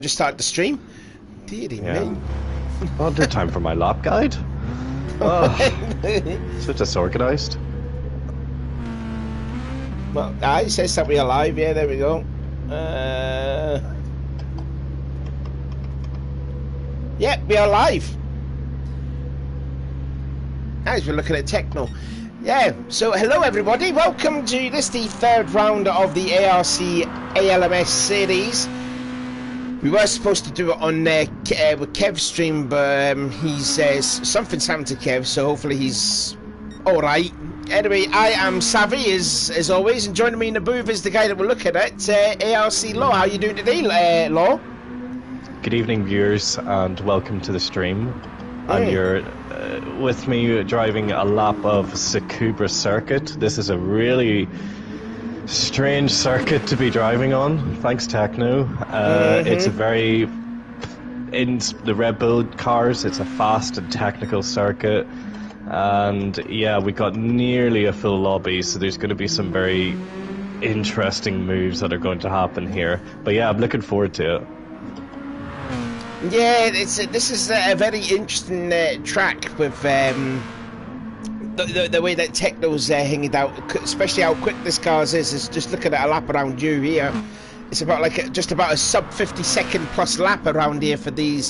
Just started the stream. Deary me. Oh, no time for my lap guide. Oh, so disorganized. Well, it says that we are live. Yeah, there we go. Yeah, we are live. As we're looking at techno. Yeah, so hello everybody. Welcome to this, the third round of the ARC ALMS series. We were supposed to do it on with Kev's stream, but something's happened to Kev, so hopefully he's alright. Anyway, I am Savvy, as always, and joining me in the booth is the guy that we're looking at, ARC Law. How you doing today, Law? Good evening, viewers, and welcome to the stream. And you're with me driving a lap of Tsukuba circuit. This is a really strange circuit to be driving on, thanks Techno. It's a very, in the Red Bull cars, it's a fast and technical circuit, and yeah, we got nearly a full lobby, so there's going to be some very interesting moves that are going to happen here. But yeah, I'm looking forward to it. Yeah, this is a very interesting track with the way that Techno's hanging out, especially how quick this car is just looking at a lap around you here. It's about just about a sub 50-second plus lap around here for the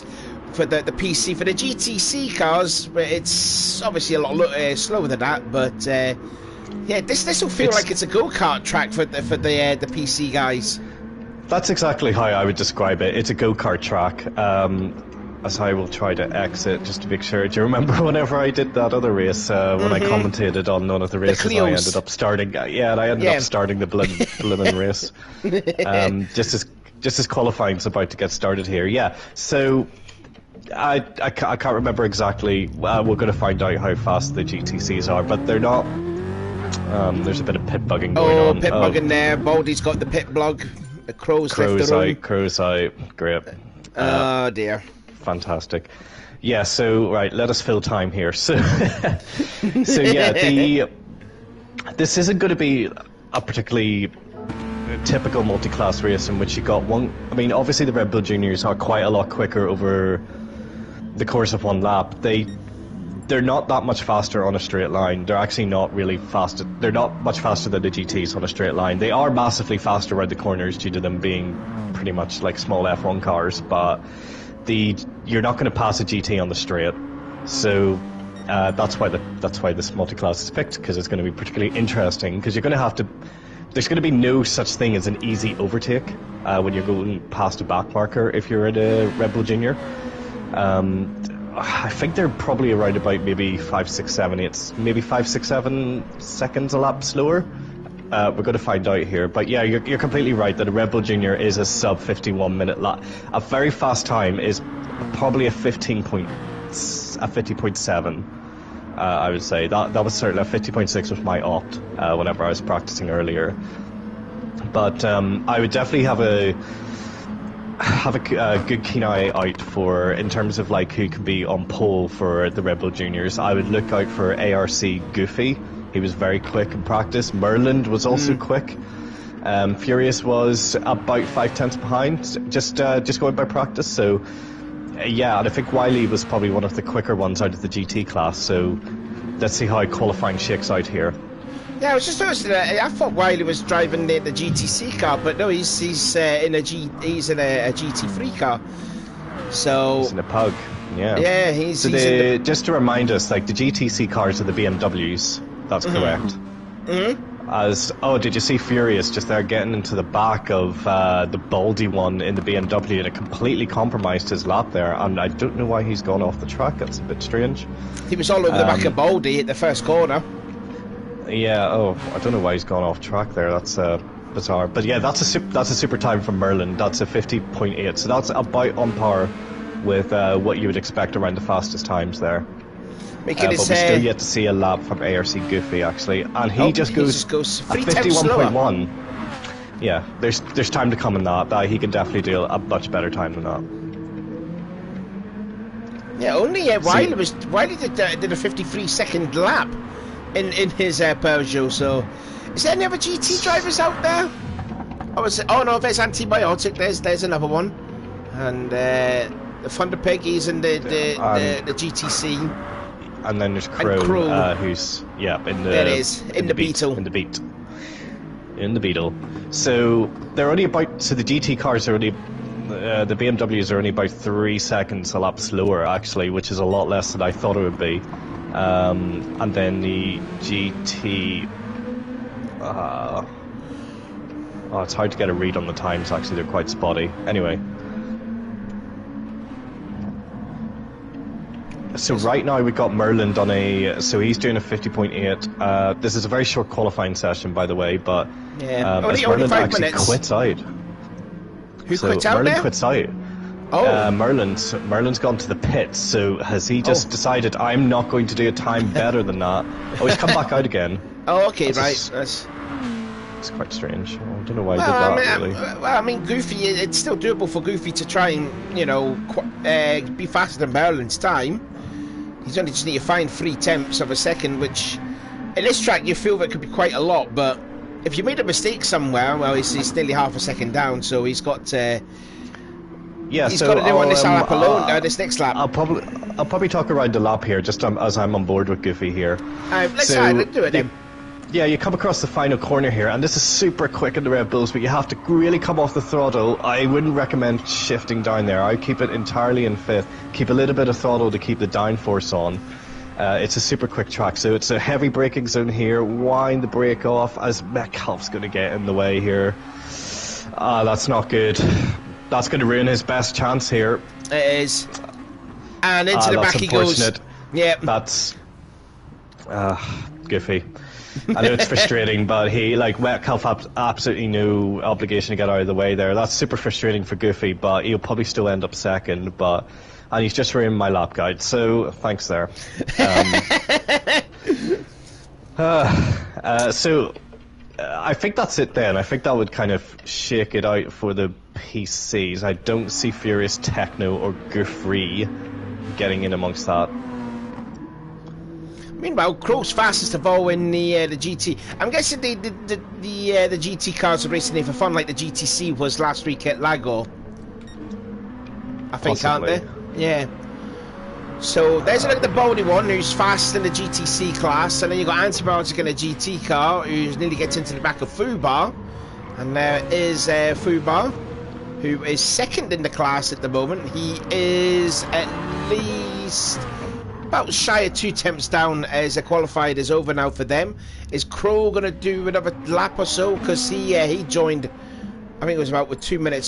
PC. For the GTC cars, it's obviously a lot slower than that, but yeah, this will feel like it's a go-kart track for the PC guys. That's exactly how I would describe it. It's a go-kart track. As I will try to exit just to make sure. Do you remember whenever I did that other race when I commentated on none of the races? I ended up starting. Yeah, and I ended up starting the blimmin' race. Just as qualifying's about to get started here. Yeah. So I can't remember exactly. We're going to find out how fast the GTCs are, but they're not. There's a bit of pit bugging going on. Oh, pit bugging there. Baldy's got the pit blog. The crow's eye. Great. Oh dear. Fantastic. Yeah, so right, let us fill time here. So yeah, this isn't going to be a particularly typical multi-class race in which you got one. I mean, obviously the Red Bull Juniors are quite a lot quicker over the course of one lap. They're not that much faster on a straight line. They're actually not really fast. They're not much faster than the GTs on a straight line. They are massively faster around the corners due to them being pretty much like small F1 cars, but you're not going to pass a GT on the straight. So that's why this multi-class is picked, because it's going to be particularly interesting, because you're going to have to. There's going to be no such thing as an easy overtake when you're going past a back marker if you're at a Red Bull Junior. I think they're probably around about maybe 5, 6, 7, 8, maybe 5, 6, 7 seconds a lap slower. We're going to find out here, but yeah, you're completely right that a Red Bull Junior is a sub 51-minute lap. A very fast time is probably a 50.7. I would say that was certainly a 50.6 was my opt whenever I was practicing earlier. But I would definitely have a good keen eye out for, in terms of like who can be on pole for the Red Bull Juniors. I would look out for ARC Goofy. He was very quick in practice. Merland was also quick. Furious was about 5/10 behind, just going by practice. So yeah, and I think Wiley was probably one of the quicker ones out of the GT class. So let's see how qualifying shakes out here. Yeah, I was just noticing that. I thought Wiley was driving the GTC car, but no, he's in a GT3 car. So he's in a Pug. Yeah. Yeah, he's just to remind us, like the GTC cars are the BMWs. That's correct. Did you see Furious just there getting into the back of the Baldy one in the BMW, and it completely compromised his lap there, and I don't know why he's gone off the track. That's a bit strange. He was all over the back of Baldy at the first corner. Yeah, I don't know why he's gone off track there. That's bizarre. But yeah, that's a super time from Merlin. That's a 50.8, so that's about on par with what you would expect around the fastest times there. But we're still yet to see a lap from ARC Goofy, actually, and he just goes 51.1. Yeah, there's time to come in that. He can definitely do a much better time than that. Yeah, only Wiley did a 53-second lap in his Peugeot. So, is there any other GT drivers out there? Oh no, there's Antibiotic. There's another one. And the Thunder Pig, he's in the GTC. And then there's Crow, who's in the there it is, in the Beetle. In the Beetle. So they're only about. So the GT cars are only. The BMWs are only about 3 seconds a lap slower, actually, which is a lot less than I thought it would be. And then the GT. It's hard to get a read on the times. Actually, they're quite spotty. Anyway. So right now we've got Merlin on so he's doing a 50.8. This is a very short qualifying session, by the way, but only Merlin 5 actually minutes. quits out. Who quits out Merlin now? quits out. Oh. Merlin's gone to the pits, so has he just decided, I'm not going to do a time better than that? Oh, he's come back out again. Oh, okay, It's quite strange. I don't know why he did really. Well, I mean, Goofy, it's still doable for Goofy to try and, be faster than Merlin's time. He's only just need to find 3/10 of a second, which, in this track, you feel that could be quite a lot, but if you made a mistake somewhere, well, he's nearly half a second down, so he's got got to do on this lap alone, this next lap. I'll probably talk around the lap here, just as I'm on board with Goofy here. Let's do it then. Yeah, you come across the final corner here, and this is super quick in the Red Bulls, but you have to really come off the throttle. I wouldn't recommend shifting down there. I keep it entirely in fifth. Keep a little bit of throttle to keep the downforce on. It's a super quick track, so it's a heavy braking zone here. Wind the brake off as Metcalf's going to get in the way here. That's not good. That's going to ruin his best chance here. It is. And into the back he goes. Yeah. That's Goofy. I know it's frustrating, but Metcalf had absolutely no obligation to get out of the way there. That's super frustrating for Goofy, but he'll probably still end up second. And he's just ruined my lap guide, so thanks there. So I think that's it then. I think that would kind of shake it out for the PCs. I don't see Furious Techno or Goofy getting in amongst that. Meanwhile, Crow's fastest of all in the GT. I'm guessing the GT cars are racing there for fun, like the GTC was last week at Lago. I think, possibly. Aren't they? Yeah. So there's the Baldy one who's fast in the GTC class, and then you've got Antibiotic in a GT car who nearly gets into the back of Fubar. And there is Fubar, who is second in the class at the moment. He is at least about shy of 2 temps down as a qualified is over now for them. Is Crow going to do another lap or so? Because he joined, I think it was about with 2 minutes,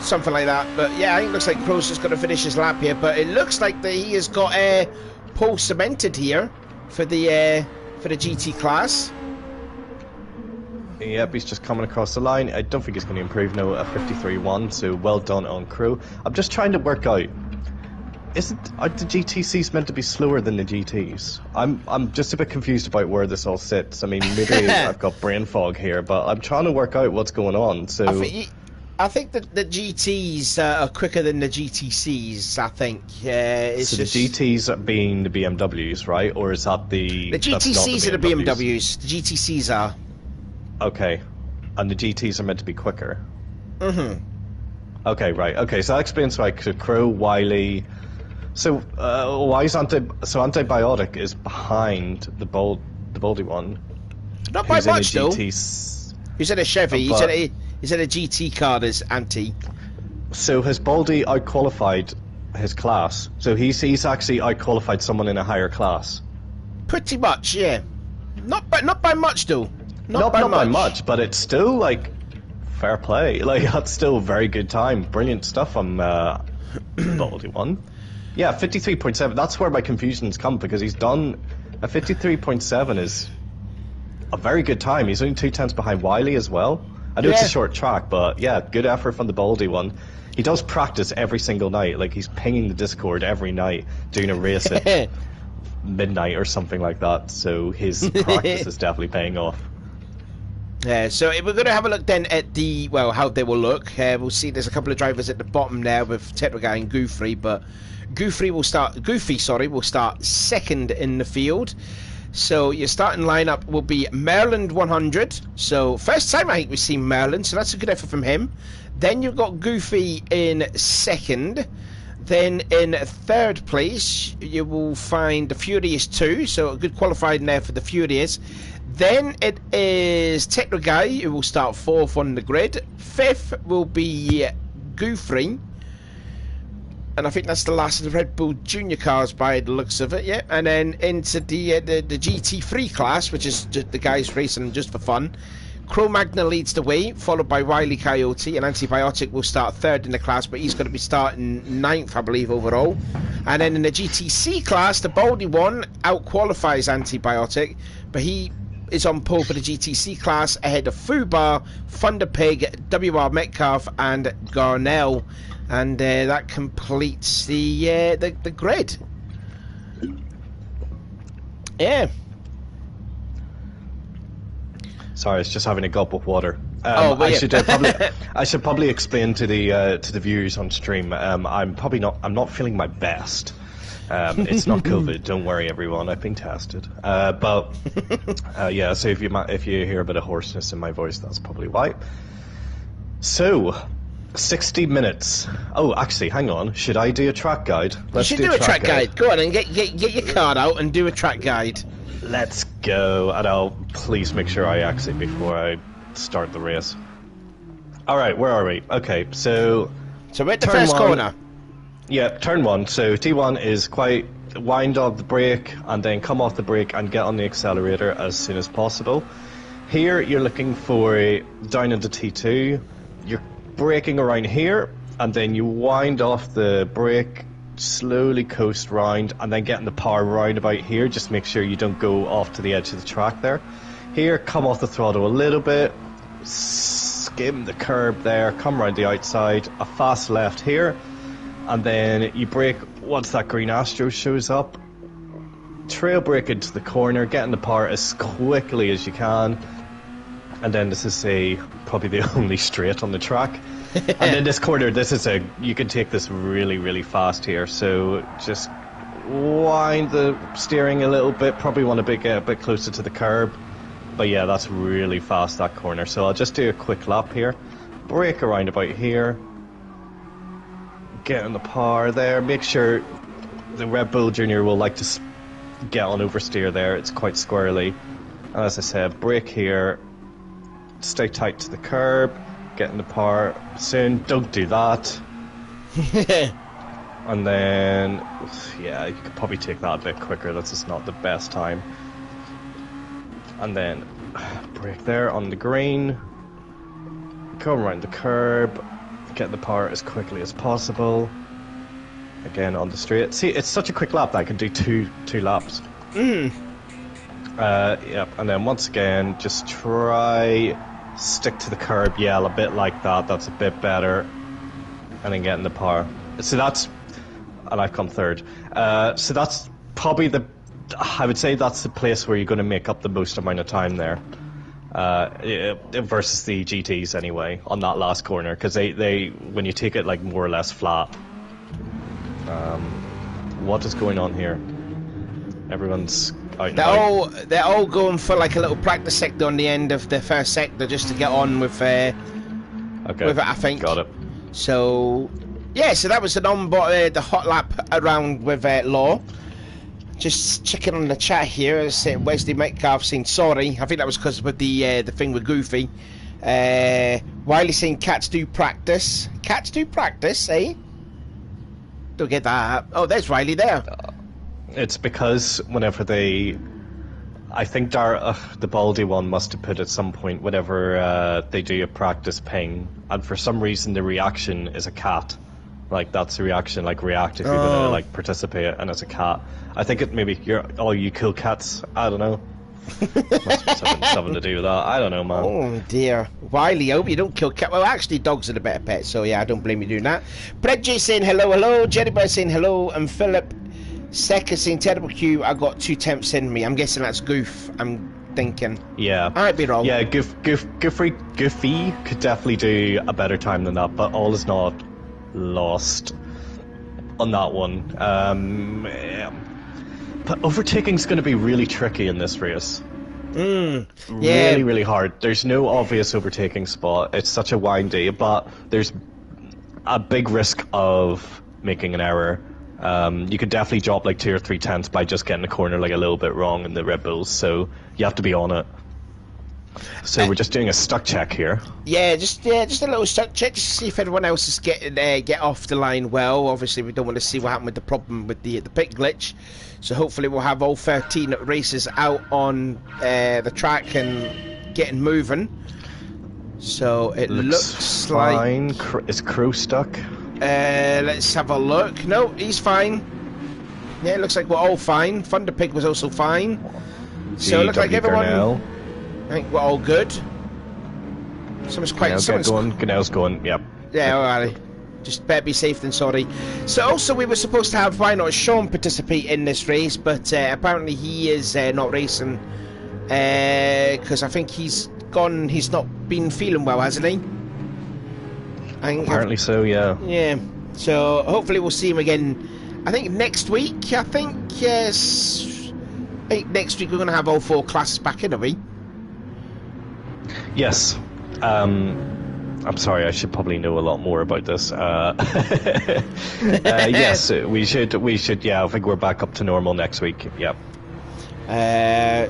something like that. But yeah, I think it looks like Crow's just going to finish his lap here. But it looks like that he has got pole cemented here for the GT class. Yep, he's just coming across the line. I don't think he's going to improve now at 53.1, so well done on Crow. I'm just trying to work out, are the GTCs meant to be slower than the GTs? I'm just a bit confused about where this all sits. I mean, maybe I've got brain fog here, but I'm trying to work out what's going on. So I think that the GTs are quicker than the GTCs. I think. It's so just... the GTs being the BMWs, right? Or is that the GTCs are the BMWs? The GTCs are. Okay, and the GTs are meant to be quicker. Mhm. Okay, right. Okay, so that explains why Crow, Wiley. So why is Antibiotic is behind the Baldy one? Not by much though. He's in a Chevy. He's in a GT car. There's Anti. So has Baldy out-qualified his class? So he's actually out-qualified someone in a higher class. Pretty much, yeah. Not by much though. Not by much, but it's still fair play. That's still a very good time. Brilliant stuff on Baldy one. Yeah, 53.7. That's where my confusion's come, because he's done a 53.7 is a very good time. He's only 2 tenths behind Wiley as well. I know it's a short track, but yeah, good effort from the Baldy one. He does practice every single night. He's pinging the Discord every night, doing a race at midnight or something like that. So his practice is definitely paying off. Yeah, so we're going to have a look then at how they will look. We'll see there's a couple of drivers at the bottom there with Tetraguy and Goofy, but Goofy will start second in the field. So your starting lineup will be Merlin 100. So first time I think we've seen Merlin, so that's a good effort from him. Then you've got Goofy in second. Then in third place, you will find the Furious 2, so a good qualifying there for the Furious. Then it is Techno Guy, who will start fourth on the grid. Fifth will be Goofy. And I think that's the last of the Red Bull Junior cars by the looks of it, yeah. And then into the GT3 class, which is just the guys racing just for fun. Cro-Magna leads the way, followed by Wily Coyote, and Antibiotic will start third in the class, but he's going to be starting ninth, I believe, overall. And then in the GTC class, the Baldy one out-qualifies Antibiotic, but he is on pole for the GTC class ahead of Fubar, Thunder Pig, WR Metcalf, and Garnell. And that completes the grid. Yeah. Sorry, it's just having a gulp of water. I should probably explain to the viewers on stream. I'm not feeling my best. It's not COVID. Don't worry, everyone. I've been tested. But yeah. So if you hear a bit of hoarseness in my voice, that's probably why. So, 60 minutes. Oh, actually, hang on. Should I do a track guide? You should do a track guide. Go on and get your card out and do a track guide. Let's go, and I'll please make sure I exit before I start the race. Alright, where are we? Okay, so we're at the first corner. Yeah, turn one. So T1 is quite wind up the brake and then come off the brake and get on the accelerator as soon as possible. Here you're looking for down into T2. You're braking around here and then you wind off the brake, slowly coast round and then get in the power roundabout here. Just make sure you don't go off to the edge of the track there. Here, come off the throttle a little bit, skim the curb there, come around the outside, a fast left here, and then you brake once that green Astro shows up, trail brake into the corner, get in the power as quickly as you can, and then this is probably the only straight on the track. And then this corner, you can take this really, really fast here. So just wind the steering a little bit. Probably want to get a bit closer to the curb. But yeah, that's really fast, that corner. So I'll just do a quick lap here. Brake around about here. Get in the power there. Make sure the Red Bull Junior will like to get on oversteer there. It's quite squirrely. And as I said, brake here. Stay tight to the curb. Get in the power soon. Don't do that. And then, yeah, you could probably take that a bit quicker. That's just not the best time. And then brake there on the green. Come around the curb. Get the power as quickly as possible. Again on the straight. See, it's such a quick lap that I can do two laps. Yep. And then once again, just try. Stick to the curb, yeah, a bit like that. That's a bit better. And then get in the power. So that's, and I've come third. So that's probably I would say that's the place where you're going to make up the most amount of time there. Versus the GTs anyway, on that last corner. Because they, when you take it like more or less flat. What is going on here? Everyone's they're all going for like a little practice sector on the end of the first sector just to get on with it, I think. Got it. So yeah, so that was the hot lap around with Law. Just checking on the chat here, Wesley Metcalf saying sorry. I think that was because with the thing with Goofy. Wiley saying cats do practice. Cats do practice, eh? Don't get that. Oh, there's Riley there. It's because whenever I think the Baldy one must have put at some point whenever they do a practice ping, and for some reason the reaction is a cat. Like that's the reaction, like react if you're gonna like participate, and it's a cat. I think it maybe you kill cats. I don't know. Must be something to do with that. I don't know, man. Oh dear, Wiley, I hope you don't kill cat. Well, actually, dogs are the better pet, so yeah, I don't blame you doing that. Brett J saying hello, Jerry Boy saying hello, and Philip Secker saying terrible Q. I got 2 temps in me. I'm guessing that's Goof. I'm thinking. Yeah. I might be wrong. Yeah, Goofy could definitely do a better time than that, but all is not lost on that one. But overtaking's going to be really tricky in this race. Yeah. Really, really hard. There's no obvious overtaking spot. It's such a windy, but there's a big risk of making an error. You could definitely drop like 2 or 3 tenths by just getting the corner like a little bit wrong in the Red Bulls, so you have to be on it. So we're just doing a stuck check here. Yeah, just a little stuck check just to see if everyone else is getting get off the line well. Obviously, we don't want to see what happened with the problem with the pit glitch. So hopefully we'll have all 13 races out on the track and getting moving. So it looks fine. like... Is Crow stuck? Let's have a look. No, he's fine. Yeah, it looks like we're all fine. Thunderpig was also fine. So it looks like everyone... Garnell. I think we're all good. Someone's quite... Someone's going. Garnell's going, yep. Yeah, alright. Just better be safe than sorry. So also we were supposed to have, why not, Sean participate in this race, but apparently he is not racing because I think he's gone, he's not been feeling well, hasn't he? Apparently so, yeah. Yeah, so hopefully we'll see him again, I think next week, I think, yes. I think next week we're going to have all 4 classes back in, are we? Yes. I'm sorry, I should probably know a lot more about this. Yes, we should, yeah, I think we're back up to normal next week, yep. Yeah,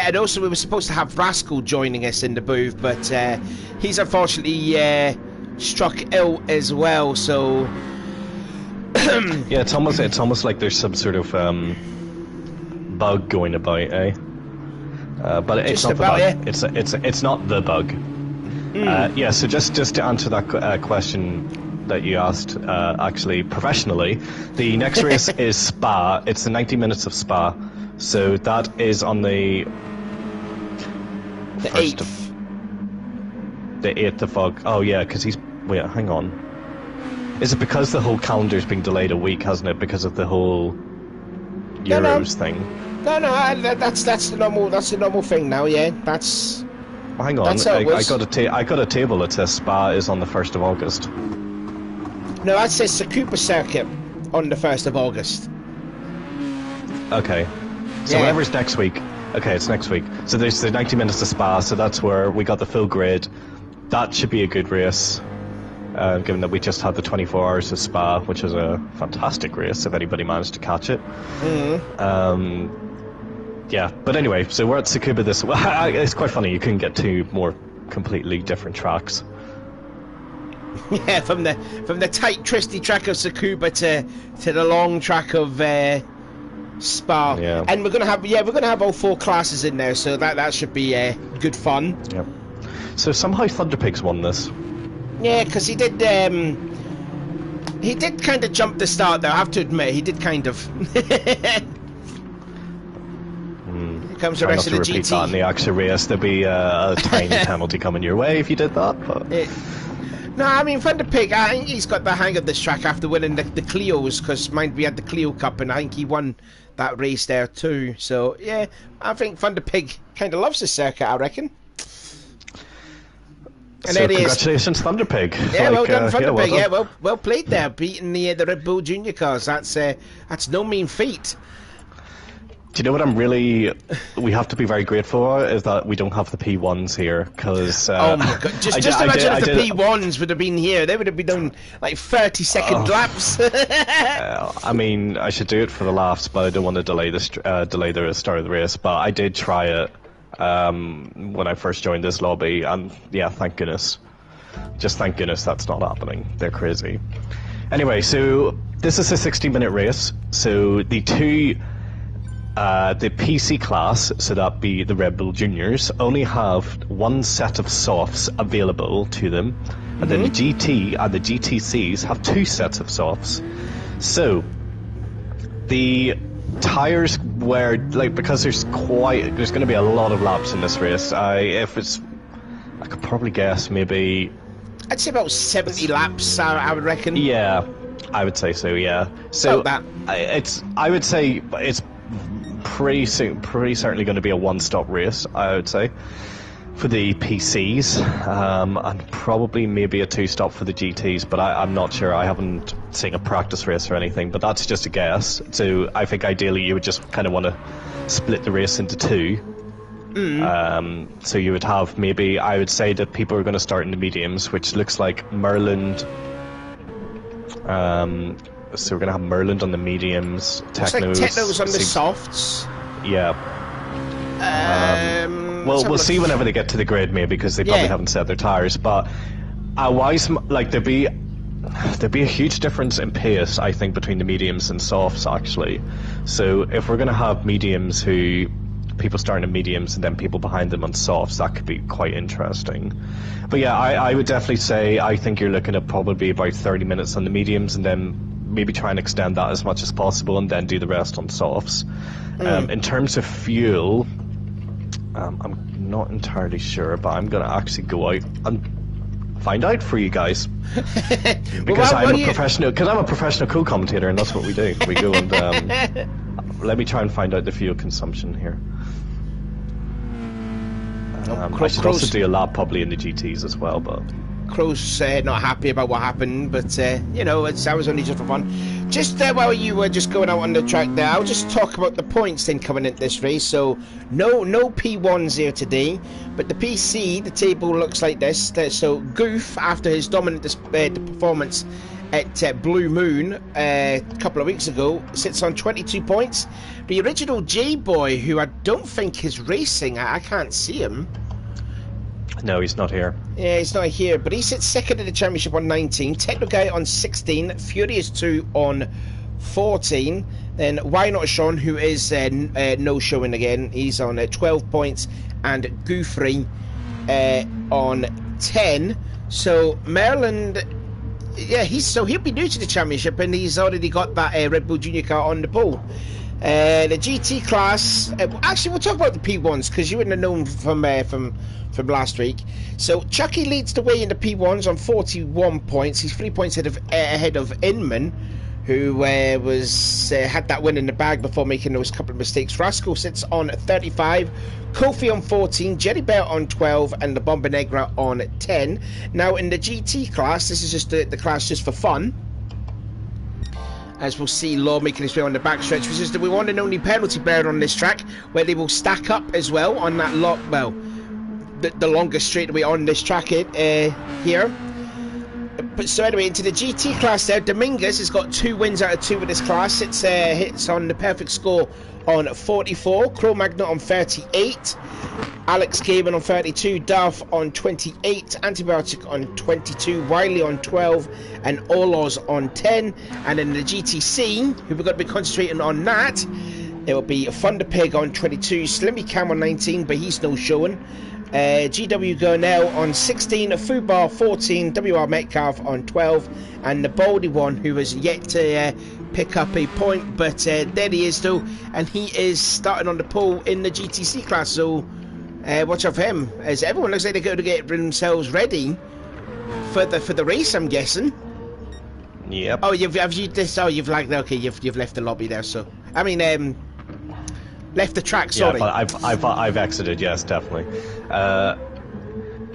and also we were supposed to have Rascal joining us in the booth, but he's unfortunately struck ill as well, so... Yeah, it's almost like there's some sort of bug going about, eh? But it's not the bug. Yeah. It's not the bug. Yeah. So just to answer that question that you asked, actually professionally, the next race is Spa. It's the 90 minutes of Spa. So that is on the 8th. The 8th of August. Oh yeah, because he's. Wait, hang on. Is it because the whole calendar's been delayed a week, hasn't it? Because of the whole Euros thing. No, that's the normal thing now. Yeah, that's. Well, hang on, I got a table that says Spa is on the 1st of August. No, that says Tsukuba circuit on the 1st of August. Okay, so whatever's next week. Okay, it's next week. So there's the 90 minutes of Spa. So that's where we got the full grid. That should be a good race. Given that we just had the 24 hours of Spa, which is a fantastic race if anybody managed to catch it. Yeah, but anyway, so we're at Tsukuba this... Well, it's quite funny, you can get 2 more completely different tracks. Yeah, from the tight, twisty track of Tsukuba to the long track of Spa. Yeah. And we're gonna have all 4 classes in there, so that should be good fun. Yep. So somehow Thunderpig's won this. Yeah, because he did kind of jump the start there, I have to admit, he did kind of. Here comes the rest of the repeat GT. That in the actual race, there'd be a tiny penalty coming your way if you did that. But no, I mean Thunderpig, I think he's got the hang of this track after winning the Clios, because mind we had the Clio Cup and I think he won that race there too. So yeah, I think Thunderpig kind of loves this circuit, I reckon. And so congratulations, Thunderpig. Yeah, well done, Thunderpig. Yeah, well played there, beating the Red Bull Junior cars. That's no mean feat. Do you know what we have to be very grateful for is that we don't have the P1s here, because... oh my god, just imagine if the P1s would have been here, they would have been doing like 30-second laps. I mean, I should do it for the laughs, but I don't want to delay the start of the race, but I did try it when I first joined this lobby, and yeah, thank goodness. Just thank goodness that's not happening. They're crazy. Anyway, so this is a 60-minute race, so the PC class, so that be the Red Bull Juniors, only have 1 set of softs available to them, and then the GT and the GTCs have 2 sets of softs. So the tires were because there's going to be a lot of laps in this race. I could probably guess maybe I'd say about 70 laps. I would reckon. Yeah, I would say so. Yeah, so that. I would say it's pretty certainly going to be a one-stop race, I would say. for the PCs, and probably maybe a 2-stop for the GTs, but I'm not sure. I haven't seen a practice race or anything, but that's just a guess. So I think ideally you would just kind of want to split the race into 2. So you would have maybe, I would say that people are going to start in the mediums, which looks like Merland. So we're going to have Merland on the mediums, Techno's on the softs. Yeah. Well, we'll see whenever they get to the grid, maybe, because they probably haven't set their tires. But like there'd be a huge difference in pace, I think, between the mediums and softs, actually. So if we're going to have mediums who people starting in mediums and then people behind them on softs, that could be quite interesting. But yeah, I would definitely say I think you're looking at probably about 30 minutes on the mediums, and then maybe try and extend that as much as possible, and then do the rest on softs. In terms of fuel, I'm not entirely sure, but I'm going to actually go out and find out for you guys. Because I'm a professional co-commentator, and that's what we do. We go and let me try and find out the fuel consumption here. I should also do a lap probably in the GTs as well, but Crow's not happy about what happened, but you know, that was only just for fun. Just while you were just going out on the track there, I'll just talk about the points then coming into this race. So no P1s here today, but the PC, the table looks like this. So Goof, after his dominant performance at Blue Moon a couple of weeks ago, sits on 22 points. The original J-Boy, who I don't think is racing, I can't see him. No, he's not here. Yeah, he's not here, but he sits second in the championship on 19. Techno Guy on 16. Furious 2 on 14. Then Why Not Sean, who is no-showing again, he's on 12 points. And Goofrey on 10. So Maryland, yeah, he'll be new to the championship, and he's already got that Red Bull Junior car on the pole. The GT class, actually we'll talk about the P1s, because you wouldn't have known from last week. So Chucky leads the way in the P1s on 41 points. He's 3 points ahead of Inman, who had that win in the bag before making those couple of mistakes. Rascal sits on 35, Kofi on 14, Jerry Bear on 12, and the Bomba Negra on 10. Now in the GT class, this is just the class just for fun, as we'll see Law making his way on the backstretch, which is the one and only penalty bear on this track, where they will stack up as well on that lot. Well, the longest straightaway on this track here. But so anyway, into the GT class there, Dominguez has got 2 wins out of 2 with this class. It's hits on the perfect score on 44, Cro Magna on 38, Alex Gaiman on 32, Darth on 28, Antibiotic on 22, Wiley on 12, and Olos on 10. And in the GTC, who we're going to be concentrating on that, it will be Thunder Pig on 22, Slimmy Cam on 19, but he's no showing. GW Gurnell on 16, Fubar 14, WR Metcalf on 12, and the Baldy one, who has yet to pick up a point, but there he is though, and he is starting on the pole in the GTC class, so watch out for him, as everyone looks like they're going to get themselves ready for the race, I'm guessing. Yep. Oh, you've left the lobby there, so I mean left the track, sorry. Yeah, but I've exited, yes, definitely.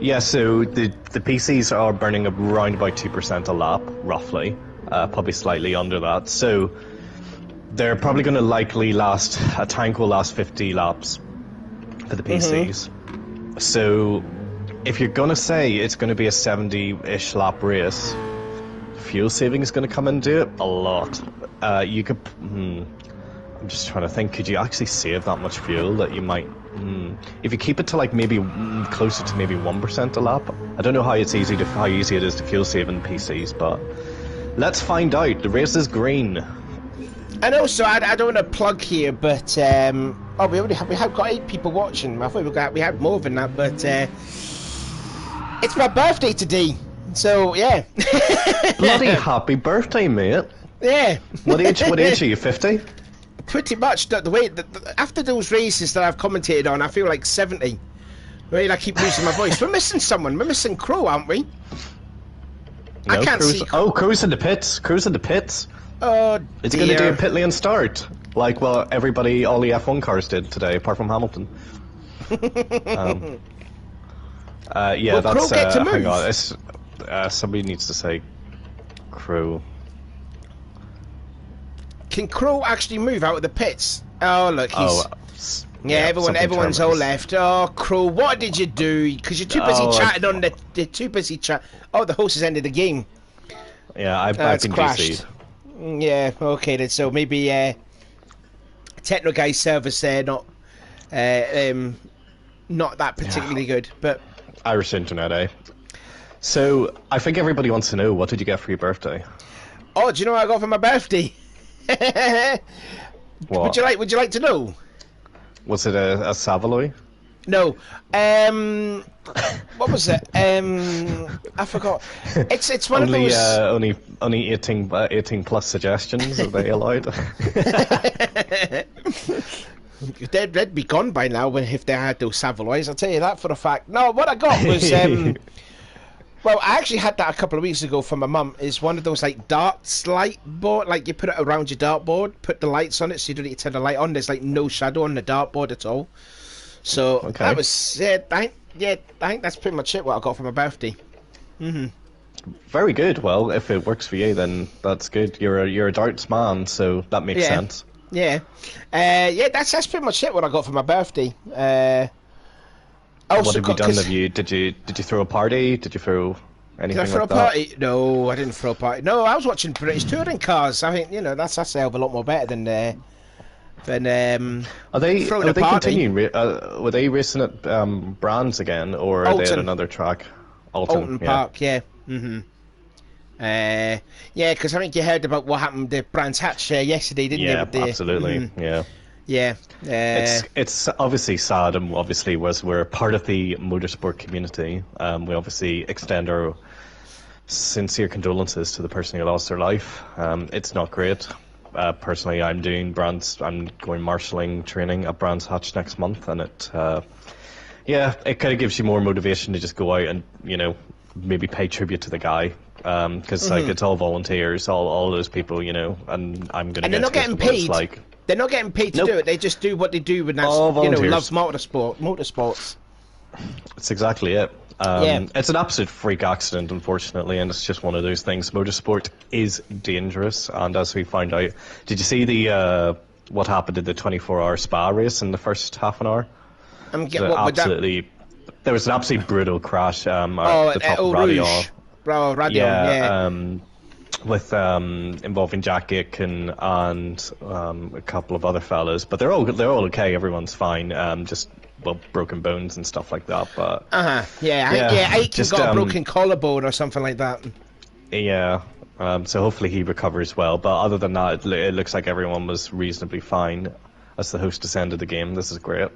Yeah, so the PCs are burning around about 2% a lap, roughly, probably slightly under that. So they're probably going to likely a tank will last 50 laps for the PCs. Mm-hmm. So if you're going to say it's going to be a 70-ish lap race, fuel saving is going to come into it a lot. You could... I'm just trying to think, could you actually save that much fuel that you might... if you keep it to like maybe closer to maybe 1% a lap? I don't know how easy it is to fuel save in PCs, but let's find out. The race is green. And also, I don't want to plug here, but we have got 8 people watching. I thought we had more than that, but it's my birthday today, so yeah. Bloody happy birthday, mate. Yeah. What age are you, 50? Pretty much. The way after those races that I've commentated on, I feel like 70. Right, I keep losing my voice. We're missing someone. We're missing Crow, aren't we? No, I can't see. Oh, Crow's in the pits. Crow's in the pits. Oh, it's going to do a pit lane start, like all the F1 cars did today, apart from Hamilton. Yeah, Will that's. Crow get to Hang move? on, it's, somebody needs to say Crow. Can Crow actually move out of the pits? Oh, look, he's... Yeah, everyone's all left. Oh, Crow, what did you do? Because you're too busy chatting on the... They're too busy chat... Oh, the host has ended the game. Yeah, I've been crashed. GC'd. Yeah, okay then. So maybe Techno Guy's service there not that particularly good, but Irish internet, eh? So I think everybody wants to know, what did you get for your birthday? Oh, do you know what I got for my birthday? What? Would you like to know? Was it a Savoy? No. What was it? I forgot. It's one only, of those. Only 18 plus suggestions are they allowed? They'd be gone by now if they had those Savoys. I'll tell you that for a fact. No, what I got was well, I actually had that a couple of weeks ago from my mum. Is one of those like darts light board, like you put it around your dartboard, put the lights on it, so you don't need to turn the light on. There's like no shadow on the dartboard at all. So that was I think that's pretty much it. What I got for my birthday. Very good. Well, if it works for you, then that's good. You're a darts man, so that makes sense. Yeah, that's pretty much it. What I got for my birthday. What have you done? Did you throw a party? Did you throw anything Did I throw like a party? No, I didn't throw a party. No, I was watching British touring cars. I think that's a hell of a lot more better than Are they party. continuing? Were they racing at Brands again, or are they at another track? Alton Park, yeah. Yeah, because I think you heard about what happened to Brands Hatch yesterday, didn't you? Yeah, absolutely. Yeah. It's obviously sad, and obviously we're part of the motorsport community. We obviously extend our sincere condolences to the person who lost their life. It's not great. Personally, I'm going marshalling training at Brands Hatch next month, and it kind of gives you more motivation to just go out and maybe pay tribute to the guy. Because like it's all volunteers, all those people, and I'm gonna. And they're not getting paid. They're not getting paid to do it. They just do what they do when that's love motorsports. That's exactly it. It's an absolute freak accident, unfortunately, and it's just one of those things. Motorsport is dangerous, and as we found out, did you see the what happened in the 24-hour Spa race in the first half an hour? There was an absolutely brutal crash at the top of Radion. With involving Jack Aitken and a couple of other fellas, but they're all okay. Everyone's fine. Just broken bones and stuff like that. But Aitken got a broken collarbone or something like that. Yeah. So hopefully he recovers well. But other than that, it looks like everyone was reasonably fine as the host descended the game. This is great.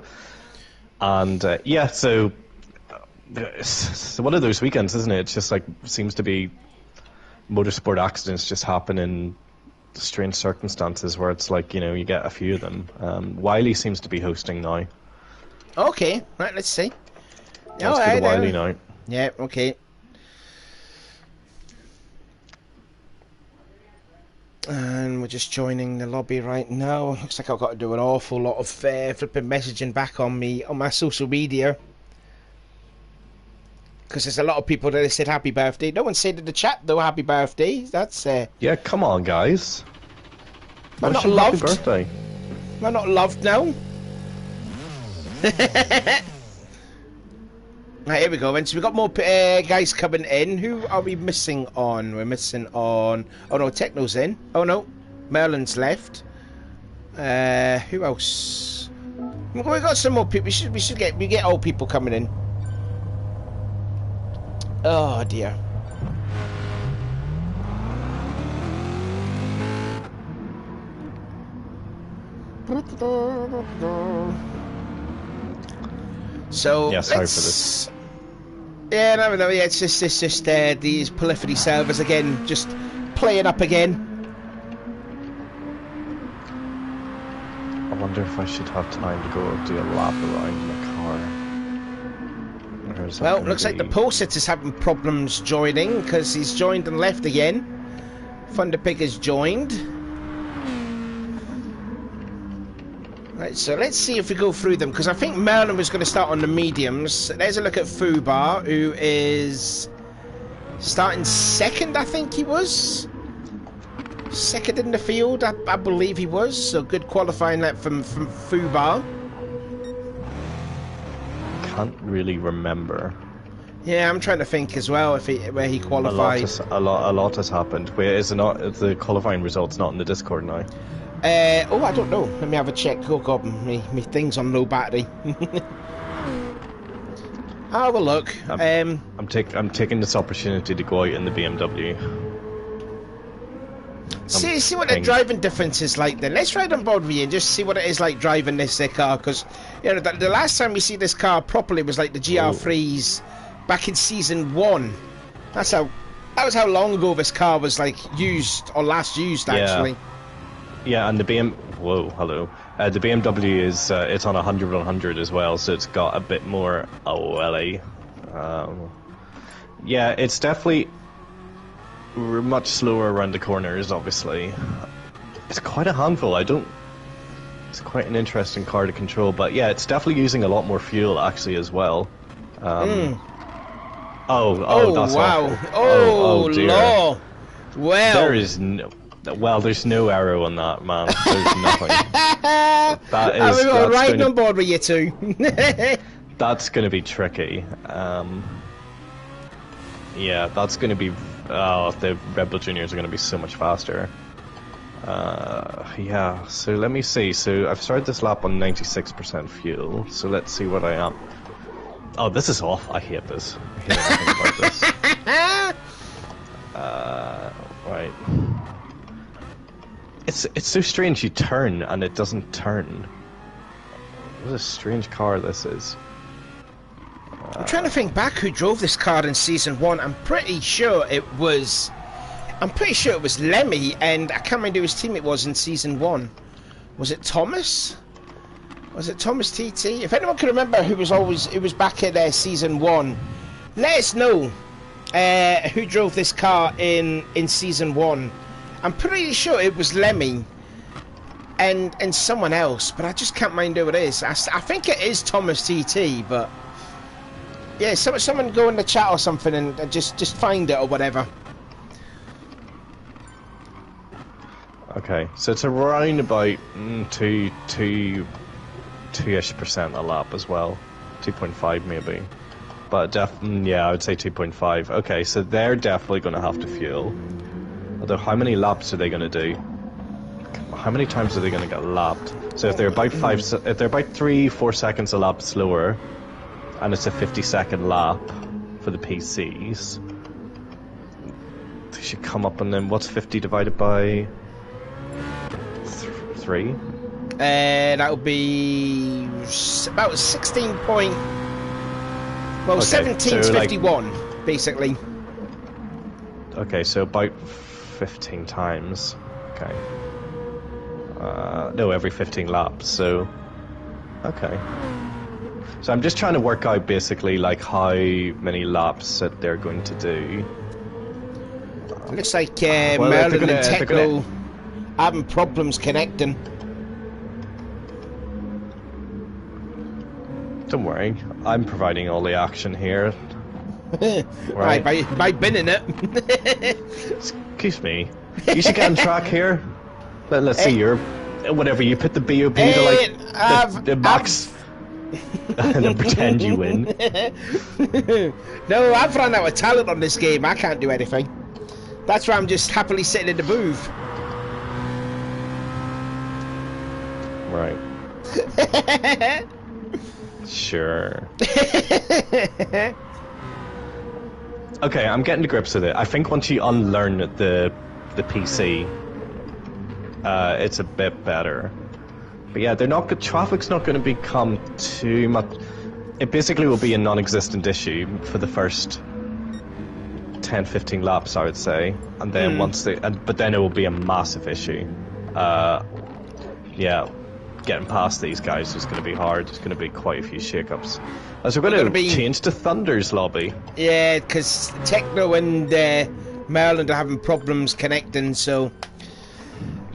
And so it's one of those weekends, isn't it? It's just like seems to be. Motorsport accidents just happen in strange circumstances where it's like, you get a few of them. Wiley seems to be hosting now. Okay, right, let's see. Let's go to Wiley now. Yeah, okay. And we're just joining the lobby right now. Looks like I've got to do an awful lot of flipping messaging back on my social media. Because there's a lot of people that said happy birthday. No one said in the chat though happy birthday. That's yeah, come on guys. I'm not loved. Happy birthday. I'm not loved now. Right, here we go. And so we've got more guys coming in. Who are we missing on? We're missing on. Oh no, Techno's in. Oh no, Merlin's left. Who else? We got some more people. We get old people coming in. Oh dear. So yeah, sorry for this. Yeah, no, yeah, it's just these polyphony servers again, just playing up again. I wonder if I should have time to go do a lap around the car. Well, looks like the Pulsit is having problems joining because he's joined and left again. Thunderpig has joined. Right, so let's see if we go through them, because I think Merlin was going to start on the mediums. There's a look at Fubar, who is starting second, I think he was. Second in the field, I believe he was. So good qualifying that from Fubar. Can't really remember. Yeah, I'm trying to think as well if where he qualified. A lot has happened. Where is it not? The qualifying results not in the Discord now? Oh, I don't know. Let me have a check. Oh god, me thing's on low battery. I'll have a look. I'm taking this opportunity to go out in the BMW. See what the driving difference is like then. Let's ride on board with you and just see what it is like driving this car, because you know the last time we see this car properly was like the GR3s back in season 1. That was how long ago this car was like used, or last used actually. Yeah, and the the BMW is it's on 100/100 as well, so it's got a bit more OLA. Yeah, it's definitely much slower around the corners. Obviously, it's quite a handful. It's quite an interesting car to control, but yeah, it's definitely using a lot more fuel actually as well. Oh, that's wow! awful. Oh dear. Lord! Well, there's no arrow on that, man. There's nothing. I'm riding on board with you two. That's going to be tricky. Yeah, that's going to be. Oh, the Red Bull Juniors are going to be so much faster. Yeah. So let me see. So I've started this lap on 96% fuel. So let's see what I am. Oh, this is off. I hate this. I hate everything about this. Right. It's so strange. You turn and it doesn't turn. What a strange car this is. I'm trying to think back who drove this car in season 1. I'm pretty sure it was Lemmy, and I can't remember who his teammate was in season 1. Was it Thomas? Was it Thomas TT? If anyone can remember who was back in season 1, let us know who drove this car in season 1. I'm pretty sure it was Lemmy and someone else, but I just can't mind who it is. I think it is Thomas TT, but yeah, someone go in the chat or something and just find it or whatever. Okay, so it's around about 2-ish% a lap as well, 2.5 maybe, but yeah, I would say 2.5. Okay, so they're definitely going to have to fuel. Although, how many laps are they going to do? How many times are they going to get lapped? So if they're about 3-4 seconds a lap slower, and it's a 50-second lap for the PCs, they should come up and then what's 50 divided by 3? That would be about 17.51 basically. Okay, so about 15 times. Okay. No, every 15 laps. So, okay. So I'm just trying to work out basically like how many laps that they're going to do. Looks like Merlin and Techno having problems connecting. Don't worry, I'm providing all the action here. Right, by binning it. Excuse me. You should get on track here. Let's see your whatever you put the BOP to like the max, and then pretend you win. No, I've run out of talent on this game. I can't do anything. That's why I'm just happily sitting in the booth. Right. Sure. Okay, I'm getting to grips with it. I think once you unlearn the PC, it's a bit better. But yeah, traffic's not going to become too much. It basically will be a non-existent issue for the first 10-15 laps, I would say, and then but then it will be a massive issue. Yeah, getting past these guys is going to be hard. There's going to be quite a few shakeups. So we're going to change to Thunder's lobby. Yeah, because Techno and Maryland are having problems connecting, so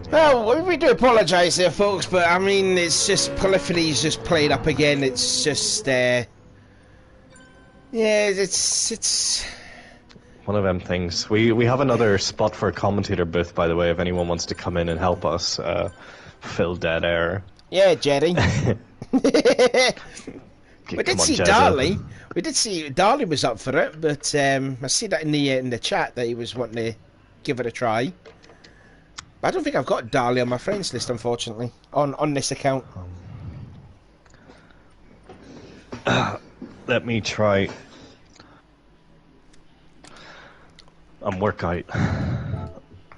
Well, we do apologise there, folks, but I mean, it's just polyphony's just played up again. It's just, yeah, it's one of them things. We have another spot for a commentator booth, by the way, if anyone wants to come in and help us fill dead air. Yeah, Jerry. We did see Darley. We did see Darley was up for it, but I see that in the chat that he was wanting to give it a try. But I don't think I've got Darley on my friends list, unfortunately, on this account. Let me try and work out.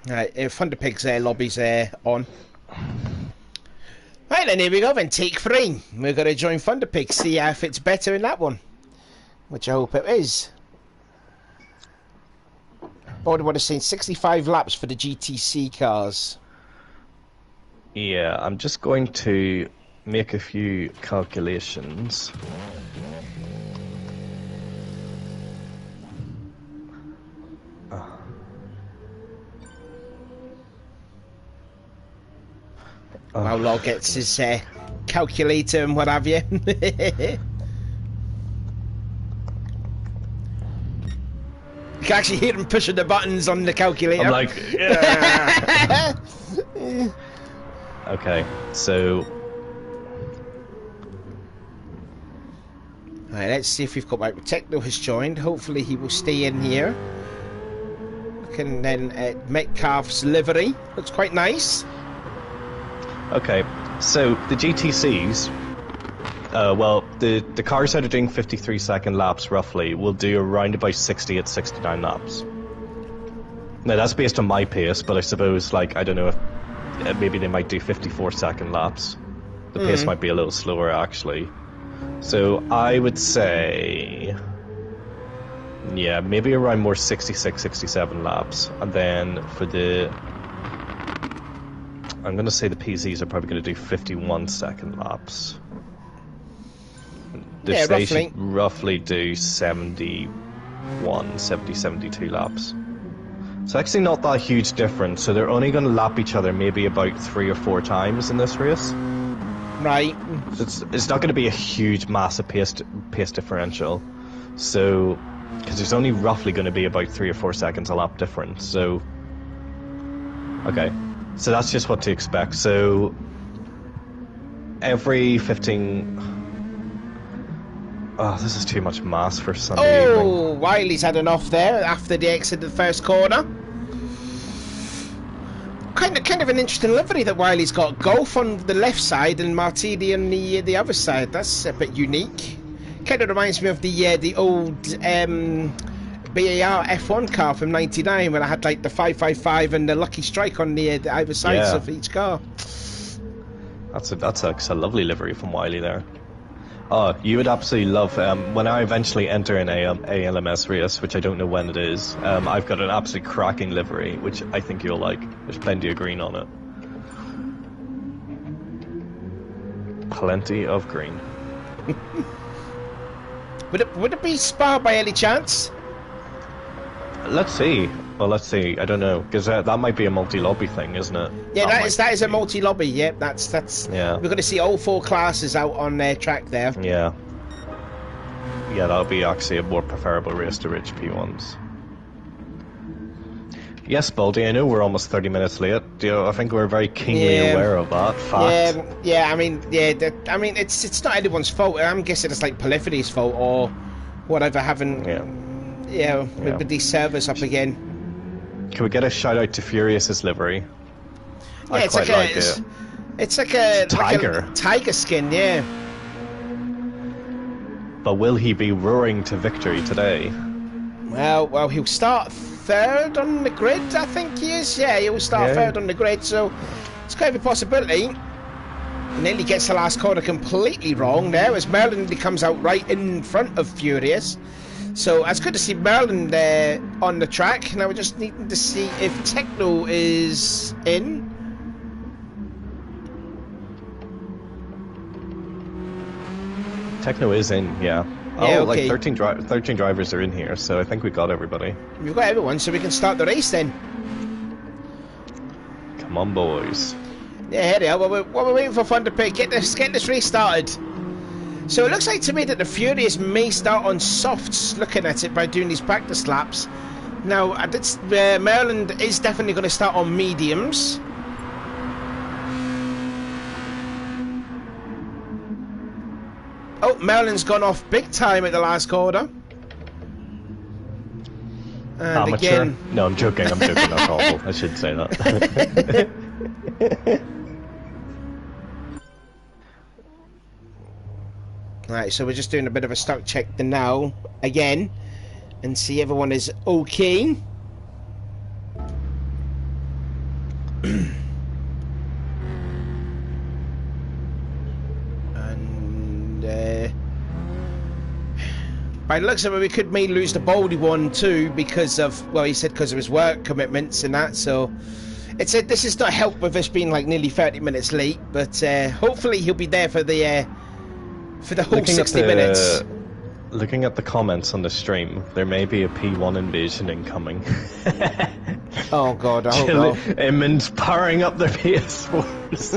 Right, Thunder Pig's lobby's on. Right then, here we go then, take 3. We're going to join Thunder Pig, see if it's better in that one. Which I hope it is. Bodyboard is saying 65 laps for the GTC cars. Yeah, I'm just going to make a few calculations. While Law gets his calculator and what have you. You can actually hear him pushing the buttons on the calculator. I'm like, yeah. Okay, so... Alright, let's see if we've got Techno has joined. Hopefully he will stay in here. Looking then at Metcalf's livery. Looks quite nice. Okay, so the GTCs, well, the cars that are doing 53-second laps roughly will do around about 60 at 69 laps. Now that's based on my pace, but I suppose, like, I don't know if maybe they might do 54-second laps. The pace might be a little slower actually. So I would say, yeah, maybe around more 66, 67 laps, and then for the, I'm going to say the PZs are probably going to do 51-second laps. Yeah, They roughly. should roughly do 72 laps. It's actually not that huge difference, so they're only going to lap each other maybe about 3 or 4 times in this race. Right. So it's not going to be a huge, massive pace differential. So, because there's only roughly going to be about 3 or 4 seconds a lap difference. So, okay. So that's just what to expect. So every 15... Oh, this is too much mass for Sunday evening. Oh, Wiley's had enough there after the exit of the first corner. Kind of an interesting livery that Wiley's got. Golf on the left side and Martini on the other side. That's a bit unique. Kind of reminds me of the old BAR F1 car from '99 when I had like the 555 and the Lucky Strike on the either sides of each car. That's a lovely livery from Wiley there. Oh, you would absolutely love when I eventually enter an ALMS race, which I don't know when it is. I've got an absolute cracking livery, which I think you'll like. There's plenty of green on it. Plenty of green. Would it be Spa by any chance? Let's see. Well, let's see. I don't know, because that might be a multi-lobby thing, isn't it? Yeah, that is a multi-lobby. Yep, that's. Yeah. We're going to see all 4 classes out on their track there. Yeah. Yeah, that'll be actually a more preferable race to Rich P1s. Yes, Baldy, I know we're almost 30 minutes late. I think we're very keenly aware of that fact. Yeah. I mean, it's not anyone's fault. I'm guessing it's like Polyphony's fault or whatever. With these servers up again. Can we get a shout out to Furious's livery? Yeah, I quite like it. It's like a tiger. Like a tiger skin, yeah. But will he be roaring to victory today? Well, he'll start 3rd on the grid, I think he is. Yeah, he'll start 3rd on the grid, so it's kind of a possibility. Nearly gets the last corner completely wrong there, as Merlin comes out right in front of Furious. So it's good to see Merlin there on the track. Now we're just needing to see if Techno is in. Techno is in, yeah. Yeah, like okay. 13 drivers are in here, so I think we got everybody. We've got everyone, so we can start the race then. Come Come on, boys. Yeah, here they are. While we're waiting for fun to pick, get this race started. So it looks like to me that the Furious may start on softs, looking at it by doing these practice laps. Now, Maryland is definitely going to start on mediums. Oh, Maryland's gone off big time at the last quarter. And Amateur? again... No, I'm joking, that's awful. I should say that. Right, so we're just doing a bit of a stock check now, again, and see everyone is okay. And by the looks of it, we may lose the Baldy one too because of, well, he said because of his work commitments and that. So this is not help with us being like nearly 30 minutes late, but hopefully he'll be there for the whole 60 minutes. Looking at the comments on the stream, there may be a P1 invasion incoming. Oh god, I hope not. Inman's powering up their PS4s.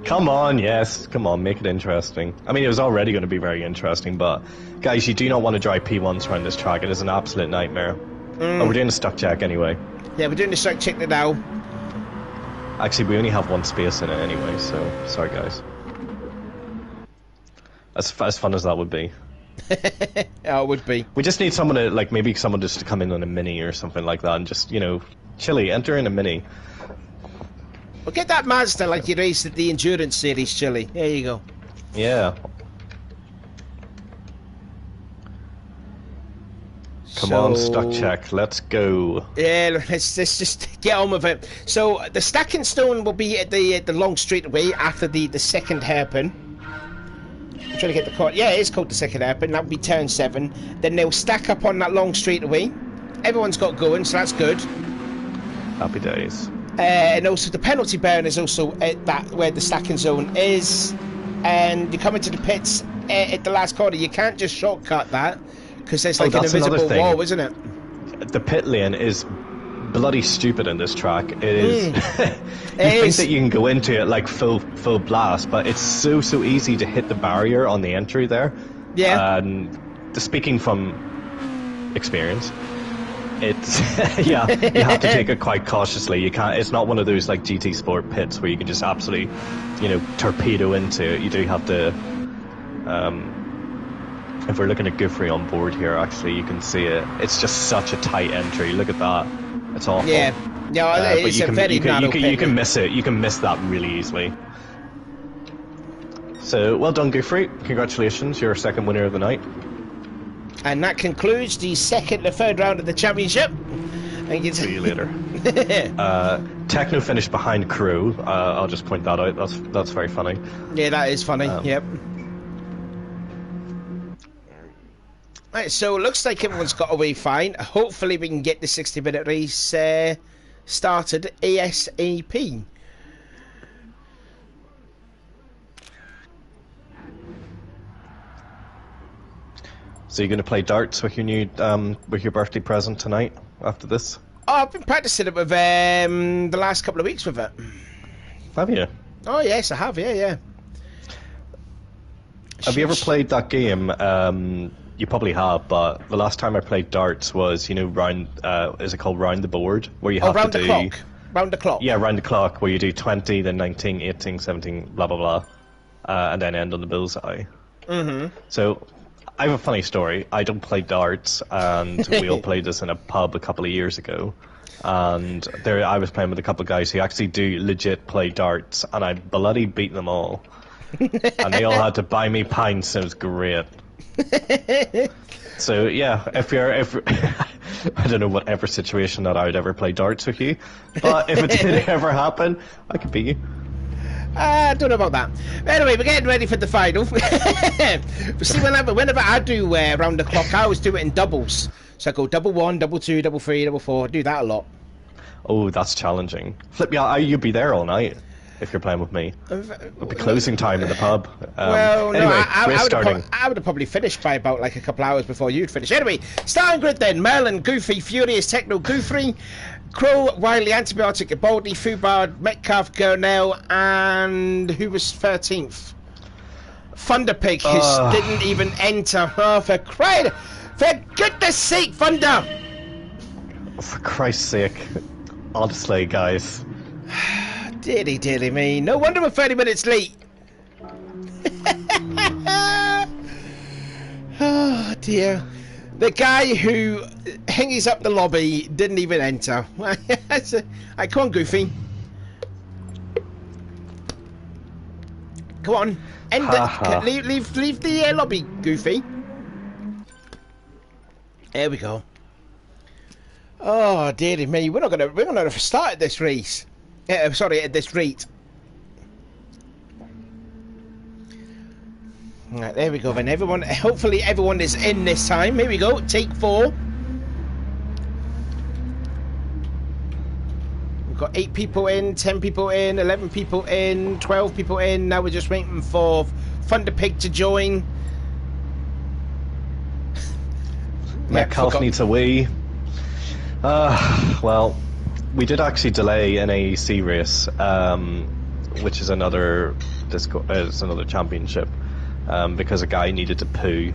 Come on, yes, come on, make it interesting. I mean, it was already going to be very interesting, but guys, you do not want to drive P1s around this track. It is an absolute nightmare. Oh, we're doing a stock check anyway. Yeah, we're doing the stock check now. Actually, we only have one space in it anyway, so sorry guys. As fun as that would be. Yeah, it would be. We just need someone to, like, maybe someone just to come in on a mini or something like that and just, you know, Chili, enter in a mini. Well, get that Mazda like you raced at the Endurance Series, Chili. There you go. Yeah. Come on, stock check. Let's go. Yeah, let's just get on with it. So, the stacking stone will be at the long straightaway after the second hairpin. I'm trying to get the code. Yeah, it is called the second hairpin. That would be turn 7. Then they'll stack up on that long straightaway. Everyone's got going, so that's good. Happy days. And also the penalty burn is also at that where the stacking zone is. And you come into the pits at the last corner. You can't just shortcut that because there's like an invisible wall, isn't it? The pit lane is bloody stupid in this track. It is. You think that you can go into it like full blast, but it's so easy to hit the barrier on the entry there. Yeah. And speaking from experience, it's yeah, you have to take it quite cautiously. You can't. It's not one of those like GT Sport pits where you can just absolutely, you know, torpedo into it. You do have to. If we're looking at Giffrey on board here, actually, you can see it. It's just such a tight entry. Look at that. It's awful. Yeah, it's a very narrow pit. You can miss it. You can miss that really easily. So, well done, Giffrey. Congratulations, you're our second winner of the night. And that concludes the third round of the championship. See you later. Techno finished behind Crew. I'll just point that out. That's very funny. Yeah, that is funny. Yep. Right, so it looks like everyone's got away fine. Hopefully we can get the 60-minute race started ASAP. So you're going to play darts with your new with your birthday present tonight after this? Oh, I've been practicing it with the last couple of weeks with it. Have you? Oh yes, I have. Yeah. Have you ever played that game? You probably have, but the last time I played darts was, you know, is it called round the board? Where you have to do... Round the clock. Yeah, round the clock, where you do 20, then 19, 18, 17, blah, blah, blah, and then end on the bullseye. Mm-hmm. So, I have a funny story. I don't play darts, and we all played this in a pub a couple of years ago. And I was playing with a couple of guys who actually do legit play darts, and I bloody beat them all. And they all had to buy me pints, and it was great. So yeah, if I don't know whatever situation that I would ever play darts with you, but if it did ever happen, I could beat you. I don't know about that. Anyway, we're getting ready for the final. See, whenever I do round the clock, I always do it in doubles. So I go double 1, double 2, double 3, double 4. I do that a lot. Oh, that's challenging. Flip, yeah, you'd be there all night. if you're playing with me. It'll be closing time in the pub. Well, no, anyway, I starting. I would have probably finished by about like a couple hours before you'd finish. Anyway, starting grid then. Merlin, Goofy, Furious, Techno, Goofy, Crow, Wiley, Antibiotic, Baldy, Fubard, Metcalf, Gurnell, and who was 13th? Thunderpig, who didn't even enter. Oh, for goodness sake, Thunder! For Christ's sake. Honestly, guys. Dearly me. No wonder we're 30 minutes late. Oh, dear. The guy who hangs up the lobby didn't even enter. Right, come on, Goofy. Come on. Leave the lobby, Goofy. There we go. Oh, dearie me, we're not gonna start at this race. Sorry, at this rate. Right, there we go then. Hopefully everyone is in this time. Here we go. Take 4. We've got 8 people in, 10 people in, 11 people in, 12 people in. Now we're just waiting for Thunderpig to join. Metcalf needs a wee. Well, we did actually delay an AEC race, which is another championship, because a guy needed to poo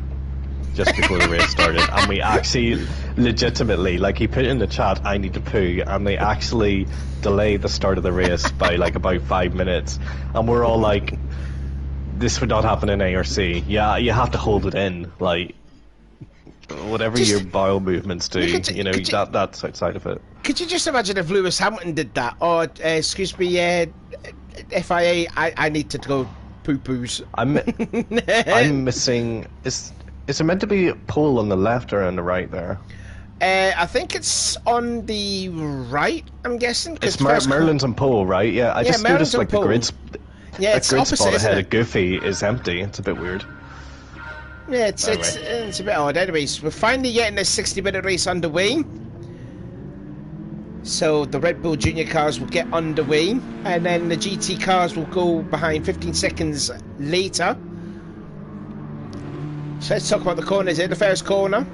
just before the race started, and we actually legitimately, like, he put in the chat, I need to poo, and they actually delayed the start of the race by like about 5 minutes, and we're all like, this would not happen in ARC. Yeah, you have to hold it in, like. Whatever your bowel movements do, that's outside of it. Could you just imagine if Lewis Hamilton did that? Or, excuse me, FIA, I need to go poo-poos. I'm missing... Is there meant to be a pole on the left or on the right there? I think it's on the right, I'm guessing. It's Merlin's on pole, right? Yeah, I just noticed like the grid spot ahead of Goofy is empty. It's a bit weird. Yeah, it's a bit odd. Anyways, we're finally getting this 60-minute race underway. So the Red Bull Junior cars will get underway, and then the GT cars will go behind 15 seconds later. So let's talk about the corners here. The first corner,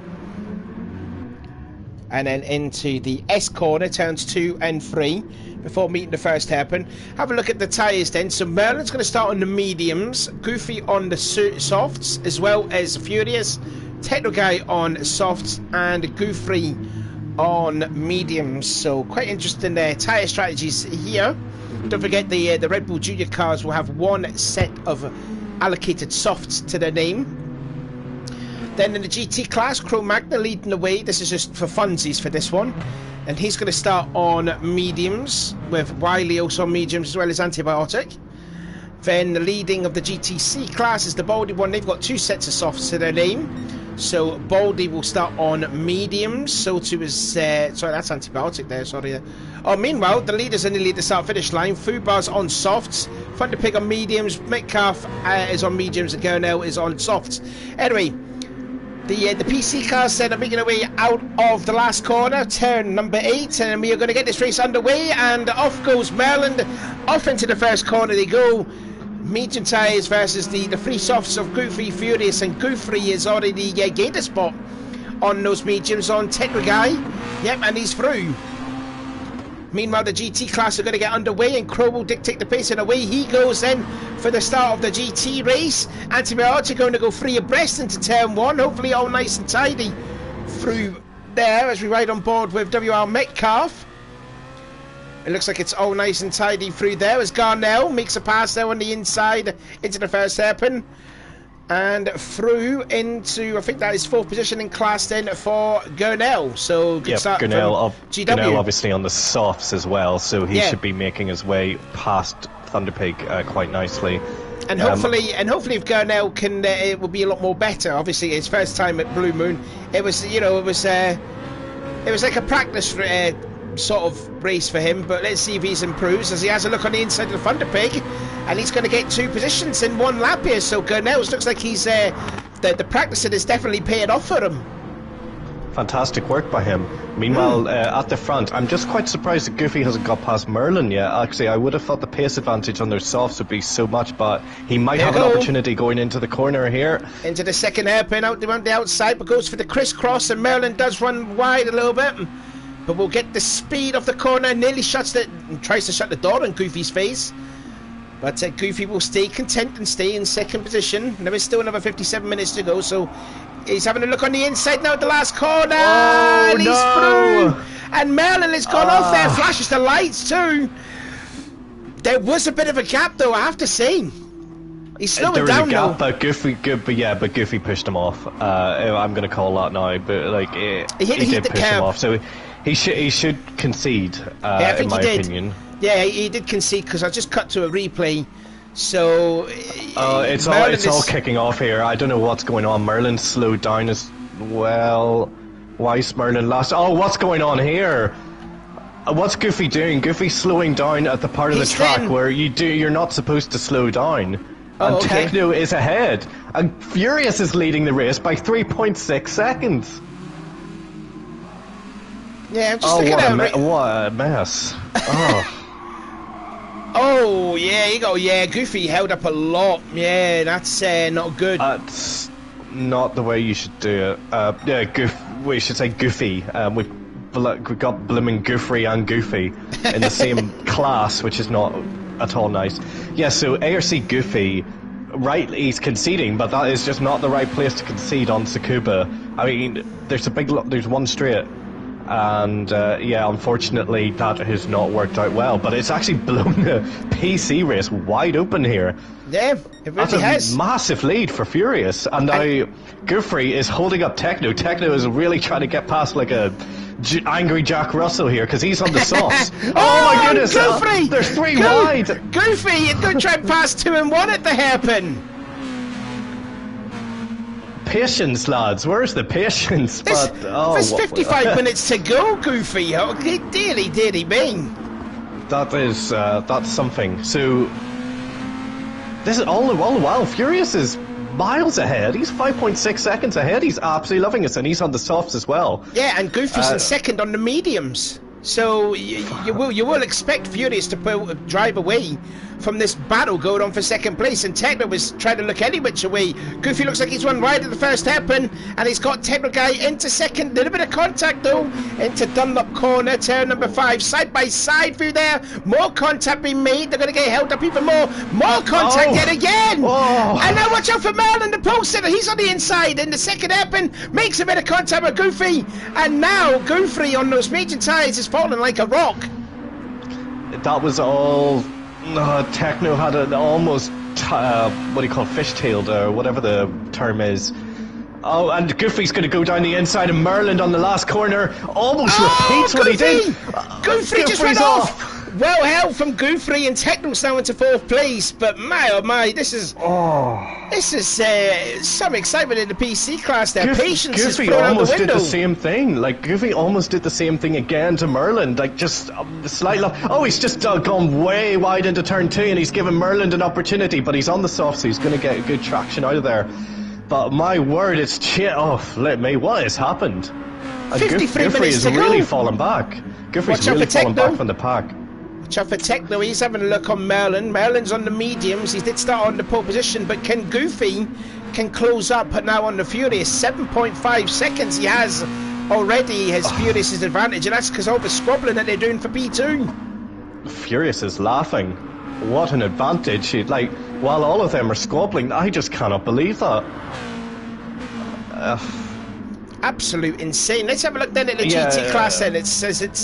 and then into the S corner, turns 2 and 3 before meeting the first hairpin. Have a look at the tyres then. So Merlin's going to start on the mediums, Goofy on the softs, as well as Furious, Techno Guy on softs, and Goofy on mediums. So quite interesting tyre strategies here. Don't forget the Red Bull Junior cars will have one set of allocated softs to their name. Then in the GT class, Cro Magna leading the way. This is just for funsies for this one. And he's going to start on mediums, with Wiley also on mediums as well as Antibiotic. Then the leading of the GTC class is the Baldy one. They've got 2 sets of softs to their name. So Baldy will start on mediums. So too is... sorry, that's Antibiotic there, sorry. Oh, meanwhile, the leaders are nearly at the start-finish line. Fubar's on softs. Thunderpig on mediums. Metcalf is on mediums. And Gurnell is on softs. Anyway... The PC cars then are making their way out of the last corner, turn number 8, and we are going to get this race underway, and off goes Merlin, off into the first corner they go. Medium tyres versus the free softs of Goofy, Furious, and Goofy is already gained a spot on those mediums on Techno Guy. Yep, and he's through. Meanwhile, the GT class are going to get underway, and Crow will dictate the pace, and away he goes then for the start of the GT race. Antibiotic going to go free abreast into turn 1, hopefully all nice and tidy through there as we ride on board with WR Metcalf. It looks like it's all nice and tidy through there as Garnell makes a pass there on the inside into the first hairpin. And through into, I think that is 4th position in class then for Gurnell. So good start from GW. Gurnell obviously on the softs as well, so he should be making his way past Thunderpig quite nicely. And hopefully if Gurnell can, it will be a lot more better. Obviously, his first time at Blue Moon, it was like a practice sort of race for him. But let's see if he's improves as he has a look on the inside of the Thunderpig, and he's going to get 2 positions in 1 lap here. So Gurnell looks like he's the practicing is definitely paying off for him. Fantastic work by him. Meanwhile, at the front, I'm just quite surprised that Goofy hasn't got past Merlin yet. Actually, I would have thought the pace advantage on their softs would be so much, but he might have an opportunity going into the corner here. Into the second hairpin, out the outside, but goes for the crisscross, and Merlin does run wide a little bit. But we'll get the speed of the corner, nearly tries to shut the door on Goofy's face. But Goofy will stay content and stay in second position. There is still another 57 minutes to go, so he's having a look on the inside now at the last corner. Oh, and he's through. And Merlin has gone off there, flashes the lights too. There was a bit of a gap though, I have to say. He's slowing down now. But Goofy pushed him off. I'm going to call that now, but like he did push him off. So he should concede, in my opinion. Yeah, he did concede because I just cut to a replay. So it's all kicking off here. I don't know what's going on. Merlin slowed down as well. Why is Merlin last? Oh, what's going on here? What's Goofy doing? Goofy's slowing down at the part of the track where you're not supposed to slow down. And Techno is ahead. And Furious is leading the race by 3.6 seconds. Yeah, I'm just looking at what a mess. Oh. Oh, yeah, you go. Yeah, Goofy held up a lot. Yeah, that's not good. That's not the way you should do it. We should say Goofy. We've got blooming Goofy and Goofy in the same class, which is not at all nice. Yeah, so ARC Goofy, right, he's conceding, but that is just not the right place to concede on Tsukuba. I mean, there's one straight. And yeah, unfortunately that has not worked out well, but it's actually blown the PC race wide open here. Yeah, it really has. A massive lead for Furious, and now Goofy is holding up Techno. Techno is really trying to get past like a angry Jack Russell here because he's on the softs. Oh my goodness, Goofy! There's three wide. Goofy, you're going to try and pass 2 and 1 at the hairpin. Patience, lads. Where's the patience? There's 55 minutes to go, Goofy. Oh, dearly me. That's something. So this is all the while Furious is miles ahead. He's 5.6 seconds ahead. He's absolutely loving us, and he's on the softs as well. Yeah, and Goofy's in second on the mediums. So you will expect Furious to drive away from this battle going on for second place, and Techno was trying to look any which way. Goofy looks like he's run wide at the first hairpin, and he's got Techno guy into second. Little bit of contact though into Dunlop corner, turn number 5, side by side through there. More contact being made. They're going to get held up even more. More contact yet again. And now watch out for Merlin, the pole sitter. He's on the inside in the second hairpin, makes a bit of contact with Goofy, and now Goofy on those medium tires is falling like a rock. That was all. Techno had an almost what do you call fishtailed or whatever the term is. Oh, and Goofy's going to go down the inside, and Merlin on the last corner almost repeats what he did. Goofy just went off. Well held from Goofy, and Techno's now into 4th place. But my oh my, this is some excitement in the PC class. Their patience is thrown out the window. Goofy almost did the same thing. Like Goofy almost did the same thing again to Merlin. Like just slightly. Oh, he's just gone way wide into turn 2, and he's given Merlin an opportunity, but he's on the soft, so he's going to get good traction out of there. But my word, it's what has happened? 53 Goofy minutes is to go. really falling back. Goofy's really falling back from the pack. Watch out for Techno, he's having a look on Merlin. Merlin's on the mediums, he did start on the pole position, but Goofy can close up now on the Furious. 7.5 seconds he has already, his Furious' advantage, and that's because all the squabbling that they're doing for P2. Furious is laughing. What an advantage. Like, while all of them are squabbling, I just cannot believe that. Absolute insane. Let's have a look then at the GT class then. It says it's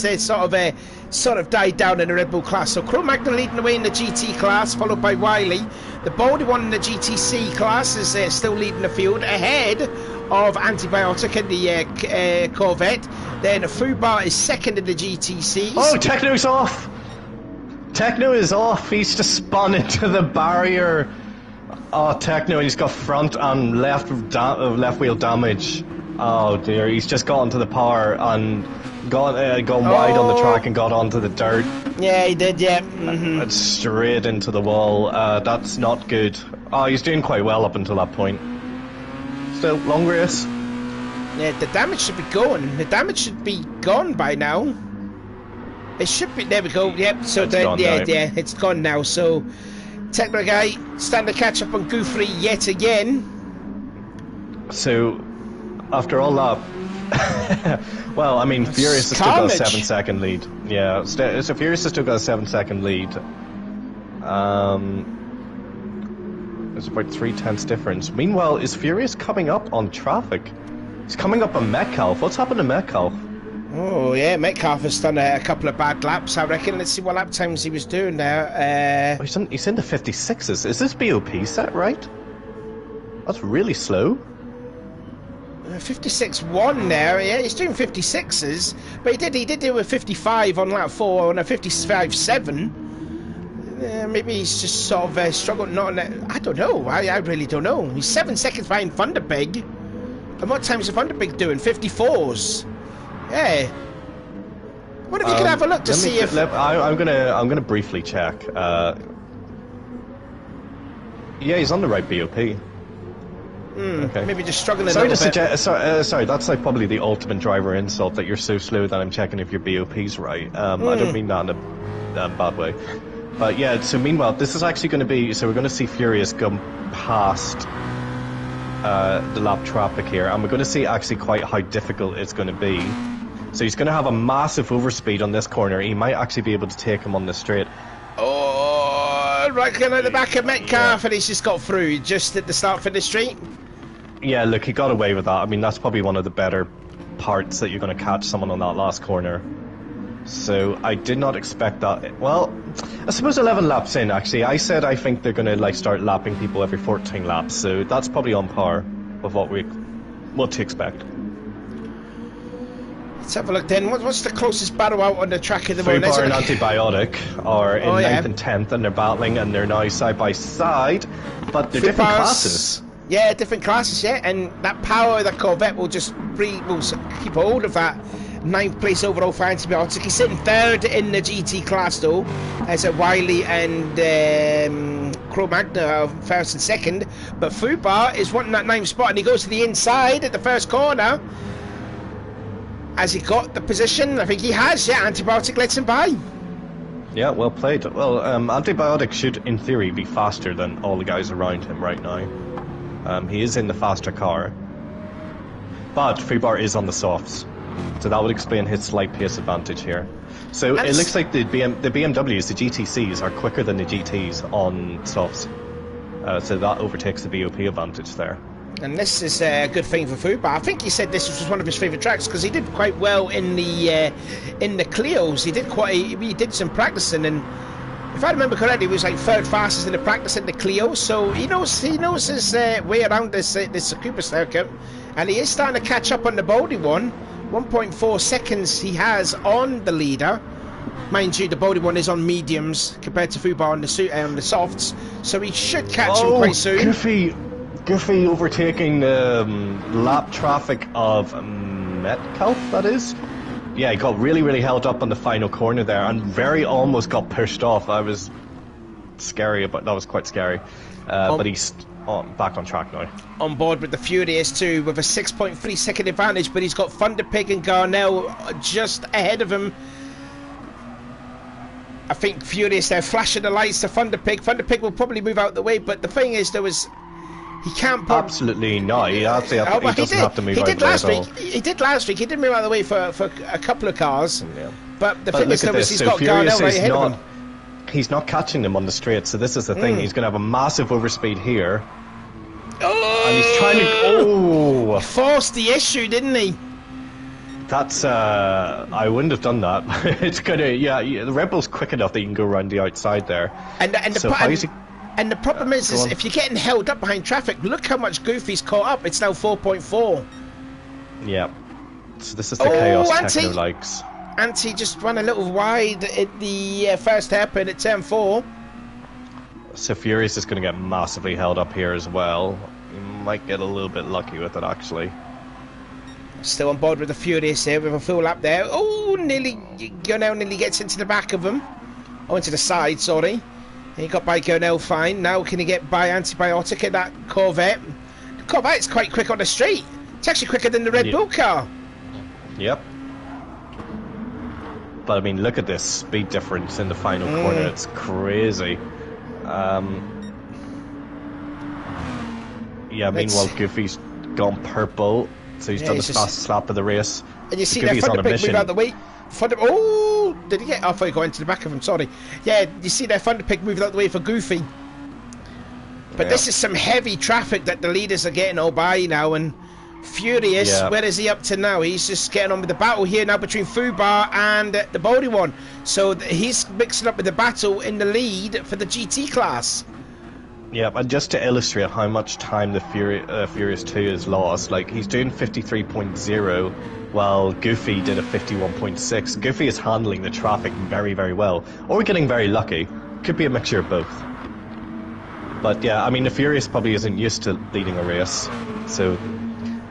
sort of died down in the Red Bull class. So Cro-Magnon leading the way in the GT class, followed by Wiley. The Baldy one in the GTC class is still leading the field, ahead of Antibiotic in the Corvette. Then Fubar is second in the GTCs. Oh, Techno's off! Techno is off. He's just spun into the barrier. Oh, Techno, he's got front and left wheel damage. Oh dear, he's just got into the power and gone wide on the track and got onto the dirt. Yeah, he did, yeah. Mm-hmm. And straight into the wall. That's not good. Oh, he's doing quite well up until that point. Still, long race. Yeah, the damage should be gone. The damage should be gone by now. It should be. There we go. Yep. So then, yeah, it's gone now. So, Techno guy, standard catch up on Goofy yet again. So, after all that, well, I mean, Furious has still got a 7-second lead. Yeah, so Furious has still got a 7-second lead. There's about 3/10 difference. Meanwhile, is Furious coming up on traffic? He's coming up on Metcalf. What's happened to Metcalf? Oh yeah, Metcalf has done a couple of bad laps, I reckon. Let's see what lap times he was doing now. He's in the 56s. Is this BOP set right? That's really slow. 56.1 there. Yeah, he's doing 56s, but he did do a 55 on lap 4 and a 55.7. Maybe he's just sort of struggled. I don't know. I really don't know. He's 7 seconds behind Thunderbig. And what time's the Thunderbig doing? 54s. Yeah. What if you could have a look to see if... I'm gonna briefly check. Yeah, he's on the right BOP. Okay. Maybe just struggling a little bit. Sorry, that's like probably the ultimate driver insult, that you're so slow that I'm checking if your BOP's right. I don't mean that in a bad way. But yeah, so meanwhile, this is actually going to be... So we're going to see Furious go past the lap traffic here, and we're going to see actually quite how difficult it's going to be. So he's going to have a massive overspeed on this corner. He might actually be able to take him on this straight. Oh, right going at the back of Metcalf, and he's just got through just at the start of the street. Yeah, look, he got away with that. I mean, that's probably one of the better parts, that you're going to catch someone on that last corner. So I did not expect that. Well, I suppose 11 laps in, actually, I said I think they're going to like start lapping people every 14 laps. So that's probably on par with what to expect. Let's have a look then. What's the closest battle out on the track at the moment? Fubar and Antibiotic are in 9th and 10th, and they're battling, and they're now side by side, but they're different classes. Yeah, different classes, yeah, and that power of the Corvette will just will keep hold of that 9th place overall for Antibiotic. He's sitting 3rd in the GT class though, as Wiley and Cro-Magna are 1st and 2nd, but Fubar is wanting that 9th spot, and he goes to the inside at the first corner. Has he got the position? I think he has, yeah. Antibiotic lets him by. Yeah, well played. Well, Antibiotic should, in theory, be faster than all the guys around him right now. He is in the faster car. But Fubar is on the softs. So that would explain his slight pace advantage here. So it looks like the BMWs, the GTCs, are quicker than the GTs on softs. So that overtakes the BOP advantage there. And this is a good thing for Fubar. I think he said this was one of his favourite tracks because he did quite well in the Clios. He did some practicing, and if I remember correctly, he was like 3rd fastest in the practice in the Clio. So he knows his way around this Tsukuba circuit, and he is starting to catch up on the Bodie one. 1.4 seconds he has on the leader. Mind you, the Bodie one is on mediums compared to Fubar on the softs, so he should catch him quite soon. Goofy overtaking the lap traffic of Metcalf, that is. Yeah, he got really held up on the final corner there, and very almost got pushed off. That was quite scary. But he's back on track now. On board with the Furious too, with a 6.3 second advantage, but he's got Thunderpig and Garnell just ahead of him. I think Furious there flashing the lights to Thunderpig. Thunderpig will probably move out the way, but the thing is, he can't put... Absolutely not. He doesn't have to move out of the way at all. He did last week. He did move out of the way for a couple of cars. Yeah. But the thing is, he's got Garnell right ahead of him. He's not catching them on the straight, so this is the thing. He's going to have a massive overspeed here. Oh! And he's trying to... He forced the issue, didn't he? That's... I wouldn't have done that. It's going to... Yeah, the Red Bull's quick enough that you can go around the outside there. And the problem is if you're getting held up behind traffic, look how much Goofy's caught up. It's now 4.4. Yeah. So this is the chaos Techno likes. Anti just ran a little wide at the first hairpin at turn 4. So Furious is going to get massively held up here as well. He might get a little bit lucky with it, actually. Still on board with the Furious here with a full lap there. Oh, nearly gets into the back of him. Oh, into the side, sorry. He got by Garnell fine. Now can he get by Antibiotic at that Corvette? The Corvette's quite quick on the straight. It's actually quicker than the Red Bull car. Yep. But I mean, look at this speed difference in the final corner. It's crazy. Yeah, meanwhile, Goofy's gone purple, so he's done the fastest lap of the race. And you see that Thunder Pig move out the way. Oh, did he get? Oh, I thought he got into the back of him, sorry. Yeah, you see that Thunder Pig move out the way for Goofy. But this is some heavy traffic that the leaders are getting all by now, and Furious, where is he up to now? He's just getting on with the battle here now between Fubar and the Baldy one. So he's mixing up with the battle in the lead for the GT class. Yeah, and just to illustrate how much time the Furious 2 has lost, like, he's doing 53.0, while Goofy did a 51.6. Goofy is handling the traffic very, very well. Or getting very lucky. Could be a mixture of both. But yeah, I mean, the Furious probably isn't used to leading a race, so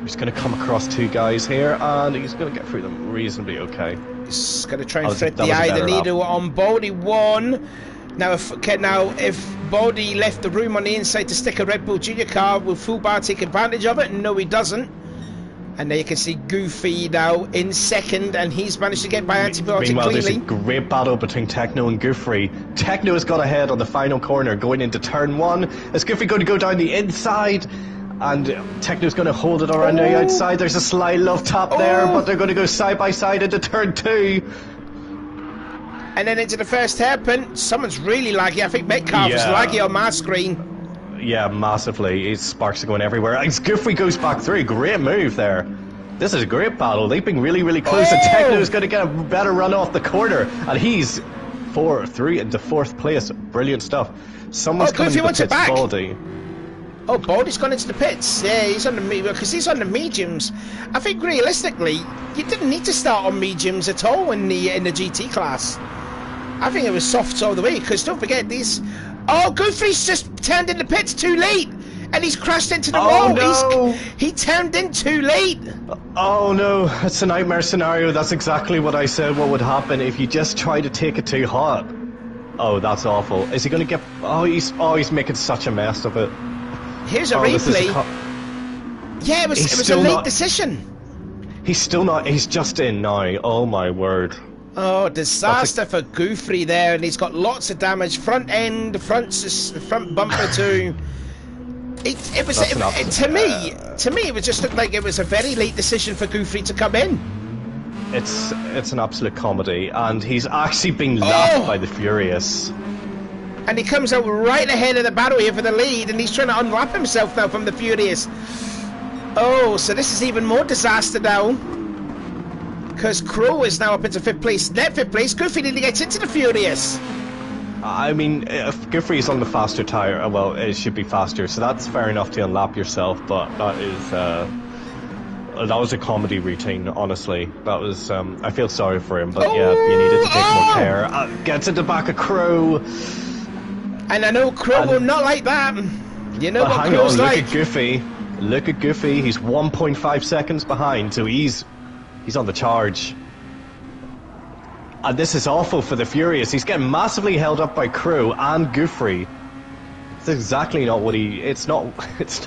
he's going to come across two guys here, and he's going to get through them reasonably okay. He's going to try and thread the eye of the leader on Baldy 1. Now, if Baldy left the room on the inside to stick a Red Bull Junior car, will Fubar take advantage of it? No, he doesn't. And there you can see Goofy now in second, and he's managed to get by Antibiotic Meanwhile, cleanly. there's a great battle between Techno and Goofy. Techno has got ahead on the final corner going into turn 1. Is Goofy going to go down the inside? And Techno's going to hold it around the outside. There's a slight love tap there, but they're going to go side by side into turn 2. And then into the first hairpin. Someone's really laggy. I think Metcalf is laggy on my screen. Yeah, massively. His sparks are going everywhere. And Goofy goes back through. Great move there. This is a great battle. They've been really, really close. And Techno's going to get a better run off the corner. And he's 4-3 into 4th place. Brilliant stuff. Someone's coming to the pits, Baldy. Oh, Baldy's gone into the pits. Yeah, he's on the because he's on the mediums. I think realistically, you didn't need to start on mediums at all in the GT class. I think it was softs all the way, because don't forget these. Oh, Goofy's just turned in the pits too late, and he's crashed into the wall. No. He turned in too late. Oh no, it's a nightmare scenario. That's exactly what I said. What would happen if you just try to take it too hot? Oh, that's awful. Is he going to get? Oh, he's making such a mess of it. Here's a replay. Yeah, it was a late decision. He's still not. He's just in now. Oh my word. Oh, disaster for Goofy there, and he's got lots of damage. Front end, front bumper too. It was to me, it was just looked like it was a very late decision for Goofy to come in. It's an absolute comedy, and he's actually being laughed by the Furious. And he comes out right ahead of the battle here for the lead, and he's trying to unwrap himself now from the Furious. Oh, so this is even more disaster now. Because Crow is now up into 5th place. Net 5th place, Goofy nearly gets into the Furious. I mean, if Goofy is on the faster tyre, well, it should be faster, so that's fair enough to unlap yourself, but that was a comedy routine, honestly. That was, I feel sorry for him, but yeah, you needed to take more care. Gets at the back of Crow. And I know Crow will not like that. You know what Crow's like. Look at Goofy. Look at Goofy. He's 1.5 seconds behind, so he's on the charge. And this is awful for the Furious. He's getting massively held up by Crow and Goofy. It's exactly not what it's not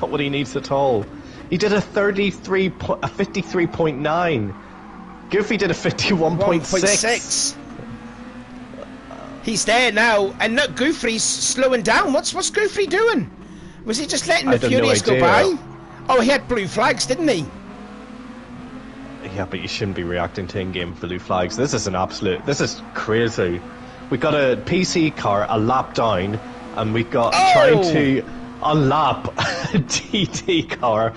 what he needs at all. He did a 53.9. Goofy did a 51.6. He's there now, and look, Goofy's slowing down. What's Goofy doing? Was he just letting the Furious go by? Oh, he had blue flags, didn't he? Yeah, but you shouldn't be reacting to in-game blue flags. This is crazy. We got a PC car a lap down, and we got trying to unlap a TT car.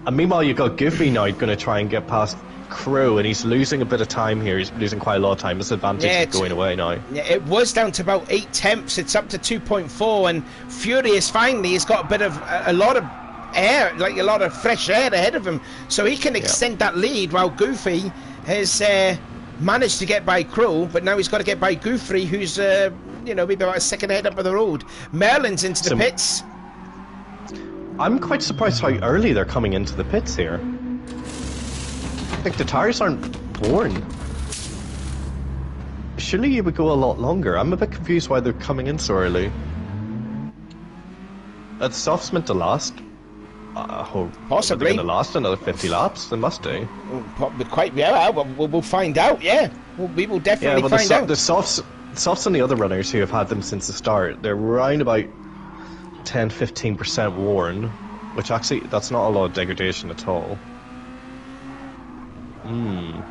And meanwhile, you got Goofy now going to try and get past Crow, and he's losing a bit of time here. He's losing quite a lot of time. This advantage is going away now. Yeah, it was down to about 8 tenths. It's up to 2.4, and Furious finally has got a lot of air, like a lot of fresh air ahead of him, so he can extend that lead, while Goofy has managed to get by Crow, but now he's got to get by Goofy, who's maybe about a second ahead up of the road. Merlin's into the pits. I'm quite surprised how early they're coming into the pits here. Like, the tires aren't worn. Surely you would go a lot longer. I'm a bit confused why they're coming in so early. The soft's meant to last. Possibly. They're going to last another 50 laps. They must do. Probably quite. Yeah, we'll find out. Yeah, we will definitely find out. The softs and the other runners who have had them since the start, they're around about 10-15% worn, which actually that's not a lot of degradation at all. Right,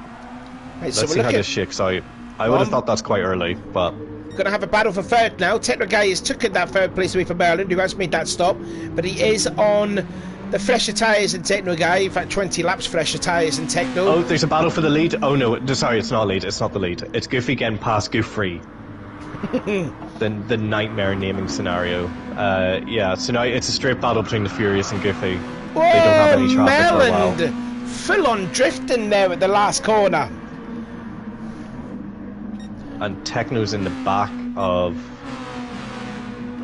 Let's see how this shakes out. I would have thought that's quite early, but going to have a battle for third now. Techno Guy has taken that third place away from Merlin, who has made that stop, but he is on the fresher tyres than Techno Guy. In fact, 20 laps fresher tyres than Techno. Oh, there's a battle for the lead. Oh no, sorry, it's not lead. It's not the lead. It's Goofy getting past Goof-Free. the nightmare naming scenario. Yeah, so now it's a straight battle between the Furious and Goofy. Whoa, they don't have any traffic for a while. Full on drifting there at the last corner. And Techno's in the back of...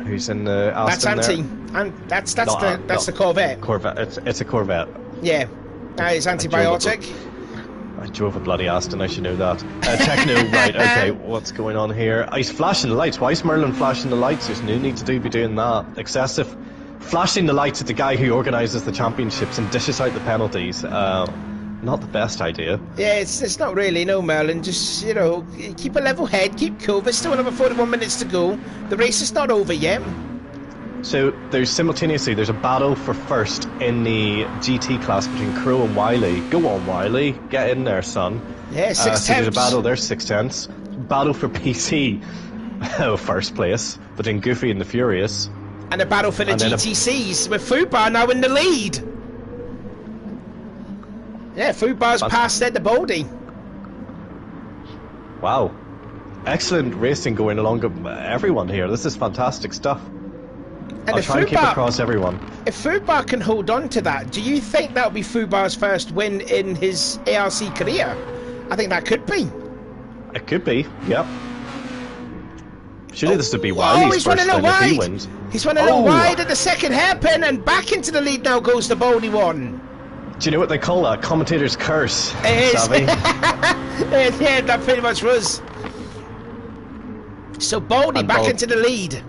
Who's in the Aston? That's Anti. And that's the Corvette. Corvette. It's a Corvette. Yeah. That is Antibiotic. I drove a bloody Aston, I should know that. Techno, right, okay, what's going on here? He's flashing the lights. Why is Merlin flashing the lights? There's no need to be doing that. Excessive. Flashing the lights at the guy who organises the championships and dishes out the penalties. Not the best idea. Yeah, it's not really, no, Merlin. Just, you know, keep a level head, keep cool. There's still another 41 minutes to go. The race is not over yet. So there's a battle for first in the GT class between Crow and Wiley. Go on, Wiley, get in there, son. Yeah, 6 tenths. So there's a battle there, 6 tenths. Battle for PC, first place between Goofy and the Furious. And a battle for the GTCs with Fubar now in the lead. Yeah, Fubar's passed Ed the Baldy. Wow. Excellent racing going along everyone here. This is fantastic stuff. And I'll try and keep across everyone. If Fubar can hold on to that, do you think that'll be Fubar's first win in his ARC career? I think that could be. It could be, yep. Surely this would be Wiley's first win if he wins. He's run a little wide at the second hairpin, and back into the lead now goes the Baldy one. Do you know what they call that? Commentator's curse. It is. Yeah, that pretty much was. So Baldy back into the lead.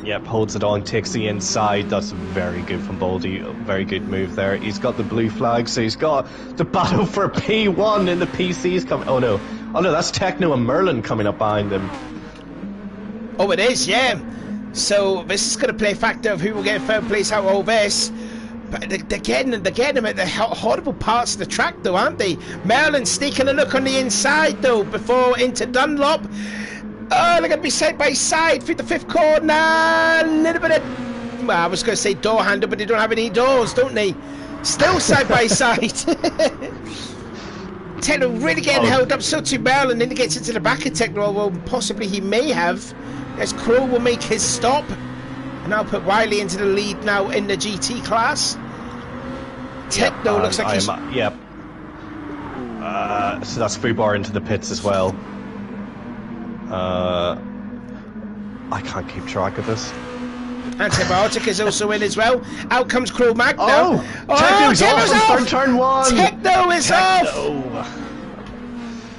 Yep, holds it on, takes the inside. That's very good from Baldy. Very good move there. He's got the blue flag, so he's got the battle for P1 in the PCs coming. Oh no, that's Techno and Merlin coming up behind them. Oh, it is, yeah. So this is going to play a factor of who will get third place out of all this. But they're getting them at the horrible parts of the track, though, aren't they? Merlin's sneaking a look on the inside, though, before into Dunlop. Oh, they're going to be side by side through the fifth corner. A little bit of... Well, I was going to say door handle, but they don't have any doors, don't they? Still side by side. Techno really getting held up, so too Merlin. Then he gets into the back of Techno, well, possibly he may have, as Crow will make his stop. And I'll put Wiley into the lead now in the GT class. Techno looks like he's... Yep. So that's Fubar into the pits as well. I can't keep track of this. Antibiotic is also in as well. Out comes Crow Mag now. Techno's off! Turn one! Techno is off!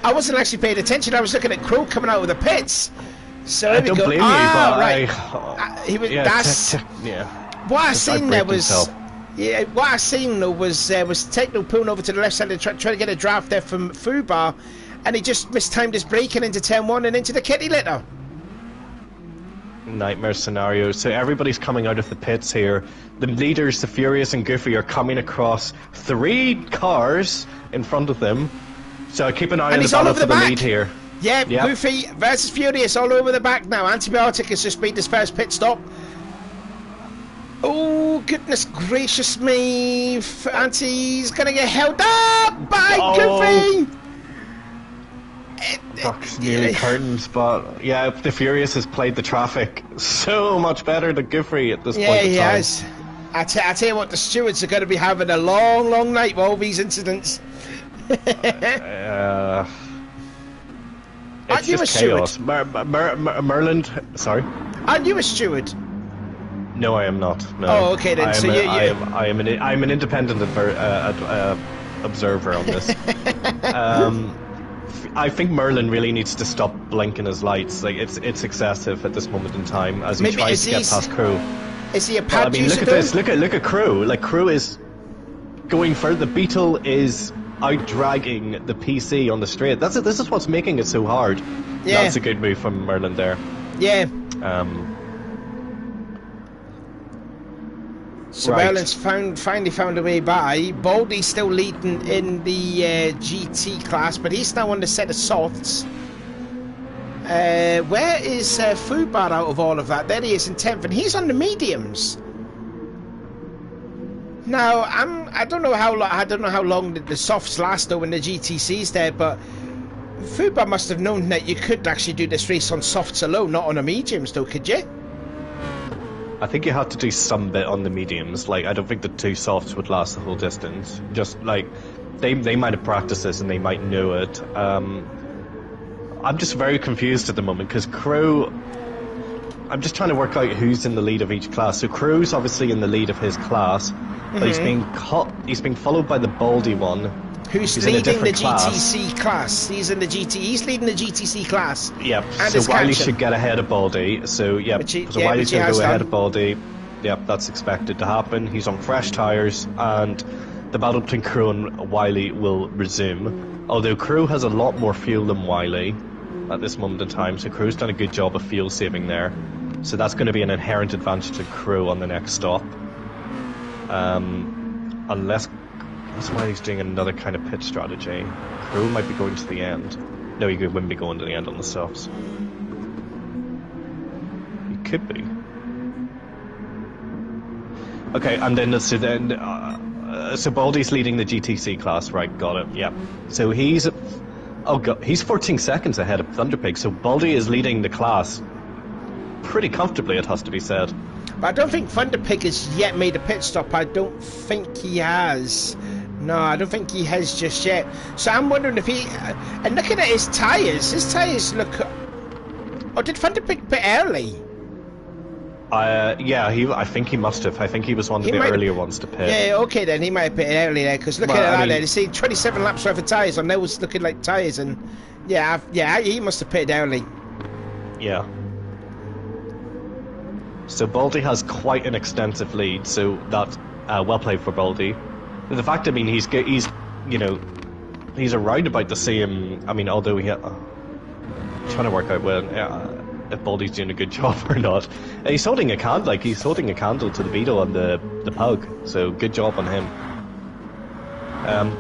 I wasn't actually paying attention. I was looking at Crow coming out of the pits. So here we go. Don't blame you, but right. He was. What I seen there was. Yeah, what I seen though was Techno pulling over to the left side and trying to get a draft there from Fubar, and he just mistimed his braking into turn 1 and into the kitty litter. Nightmare scenario. So everybody's coming out of the pits here. The leaders, the Furious and Goofy, are coming across 3 cars in front of them. So keep an eye on the battle for the lead here. Yeah, yep. Goofy versus Furious all over the back now. Antibiotic has just made his first pit stop. Oh, goodness gracious me. Anti's going to get held up by Goofy. Fuck's nearly curtains, but yeah, the Furious has played the traffic so much better than Goofy at this point in time. Yeah, he has. I tell you what, the stewards are going to be having a long, long night with all these incidents. It's just chaos. Merlin, sorry? Aren't you a steward? No, I am not. No. Oh, okay then. I'm an independent observer on this. I think Merlin really needs to stop blinking his lights. Like it's excessive at this moment in time as he tries to get past Crow. Is he a Well, pad I mean, user look at this. Look at Crew. Like, Crew is going further. The Beetle is out dragging the PC on the straight. This is what's making it so hard. Yeah. That's a good move from Merlin there. Yeah. So right. Merlin's finally found a way by. Baldy's still leading in the GT class, but he's now on the set of softs. Where is Fubar out of all of that? There he is in 10th, and he's on the mediums. Now I don't know how long the softs last though in the GTC's there, but Fubar must have known that you could actually do this race on softs alone, not on the mediums though, could you? I think you have to do some bit on the mediums. Like, I don't think the 2 softs would last the whole distance. Just like they might have practiced this and they might know it. I'm just very confused at the moment because Crew. I'm just trying to work out who's in the lead of each class. So Crew's obviously in the lead of his class, but he's being followed by the Baldy one. Who's leading the GTC class? He's in the GT. He's leading the GTC class. Yep. And so Wiley should get ahead of Baldy. So Wiley's going to go ahead of Baldy. Yep, that's expected to happen. He's on fresh tyres, and the battle between Crew and Wiley will resume. Although Crew has a lot more fuel than Wiley at this moment in time, so Crew's done a good job of fuel saving there. So that's going to be an inherent advantage to Crew on the next stop. Unless Wiley's doing another kind of pit strategy. Crew might be going to the end. No, he wouldn't be going to the end on the softs. He could be. Okay, and then so Baldy's leading the GTC class, right? Got it. Yep. So he's 14 seconds ahead of Thunderpig. So Baldy is leading the class pretty comfortably, it has to be said. But I don't think Thunderpig has yet made a pit stop. I don't think he has. No, I don't think he has just yet. So I'm wondering if he... and looking at his tyres look... Oh, did Thunderpig pit early? Yeah, I think he must have. I think he was one of the earlier ones to pit. Yeah, okay then, he might have pit early there, because looking at that there, you see 27 laps worth of tyres on those looking like tyres, and yeah, he must have pitted early. Yeah. So Baldy has quite an extensive lead, so that's well played for Baldy. The fact, I mean, he's around about the same. I mean, although trying to work out if Baldy's doing a good job or not. He's holding a candle, to the Beetle on the pug. So good job on him.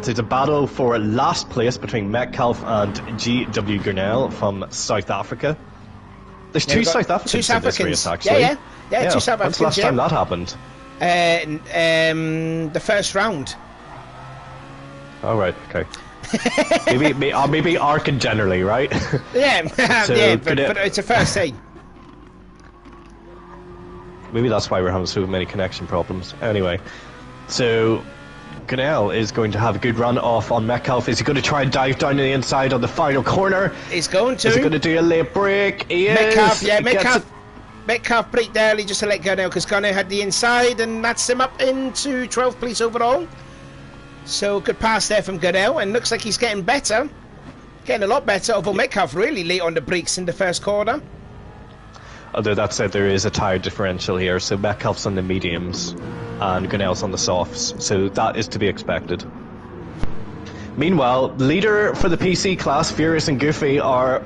There's a battle for last place between Metcalf and G.W. Gurnell from South Africa. There's two South Africans in this race, actually. Yeah, two South Africans. When's the last time that happened? The first round. Oh, right, okay. maybe Arkin generally, right? Yeah, so but it's a first thing. Maybe that's why we're having so many connection problems. Anyway, so Gurnell is going to have a good run off on Metcalf. Is he going to try and dive down to the inside on the final corner? He's going to. Is he going to do a late break? He Metcalf, is. yeah, Metcalf braked early just to let Gurnell, because Gurnell had the inside, and that's him up into 12th place overall. So good pass there from Gurnell, and looks like he's getting better. Getting a lot better, although Metcalf really late on the brakes in the first corner. Although that said, there is a tyre differential here, so Metcalf's on the mediums and Gurnell's on the softs, so that is to be expected. Meanwhile, leader for the PC class, Furious and Goofy, are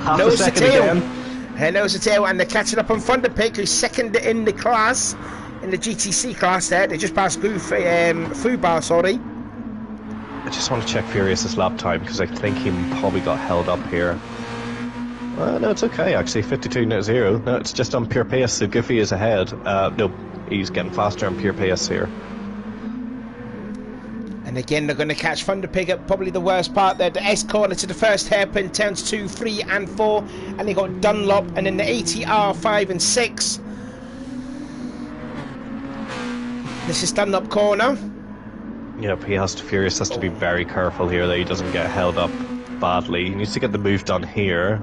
half a second again. Nose to tail, and they're catching up on Thunderpig, who's second in the class, in the GTC class there. They just passed Fubar, sorry. I just want to check Furious's lap time, because I think he probably got held up here. No, it's okay, actually. 52.0. No, it's just on pure pace, so Goofy is ahead. No, he's getting faster on pure pace here. And again, they're going to catch Thunderpig at probably the worst part there. The S corner to the first hairpin, turns 2, 3 and 4. And they got Dunlop, and then the ATR 5 and 6. This is Dunlop corner. Yep, Furious has to be very careful here that he doesn't get held up badly. He needs to get the move done here.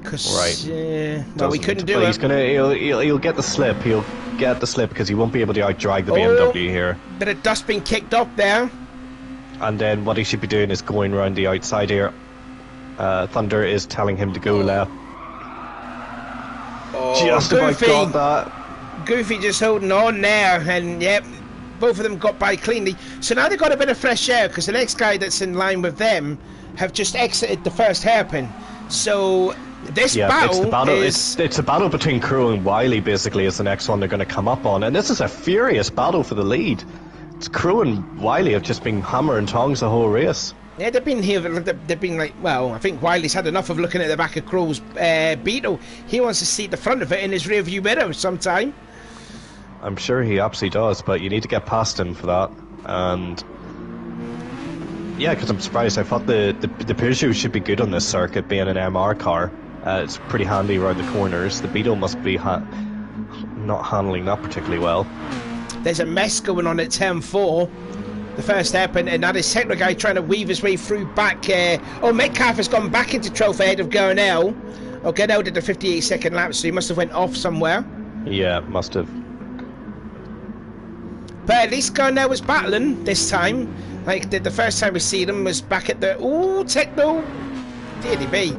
Right. Well, we couldn't do it. He'll get the slip. He'll get the slip because he won't be able to outdrag the BMW here. Bit of dust being kicked up there. And then what he should be doing is going around the outside here. Thunder is telling him to go left. Oh, just Goofy. about got that. Goofy just holding on there, and yep, both of them got by cleanly. So now they've got a bit of fresh air because the next guy that's in line with them have just exited the first hairpin. So this battle is... It's a battle between Crew and Wiley, basically, is the next one they're going to come up on. And this is a furious battle for the lead. It's Crew and Wiley have just been hammer and tongs the whole race. Yeah, they've been here. They've been like, well, I think Wiley's had enough of looking at the back of Crow's Beetle. He wants to see the front of it in his rearview mirror sometime. I'm sure he absolutely does, but you need to get past him for that. And yeah, because I'm surprised. I thought the Peugeot should be good on this circuit, being an MR car. It's pretty handy around the corners. The Beetle must be not handling that particularly well. There's a mess going on at 10-4. The first hairpin, and that is Techno Guy trying to weave his way through back. Metcalf has gone back into 12th ahead of Gurnell. Oh, Gurnell did a 58-second lap, so he must have went off somewhere. Yeah, must have. But at least Gurnell was battling this time. Like the first time we see them was back at the... Ooh, Techno! Dearly be.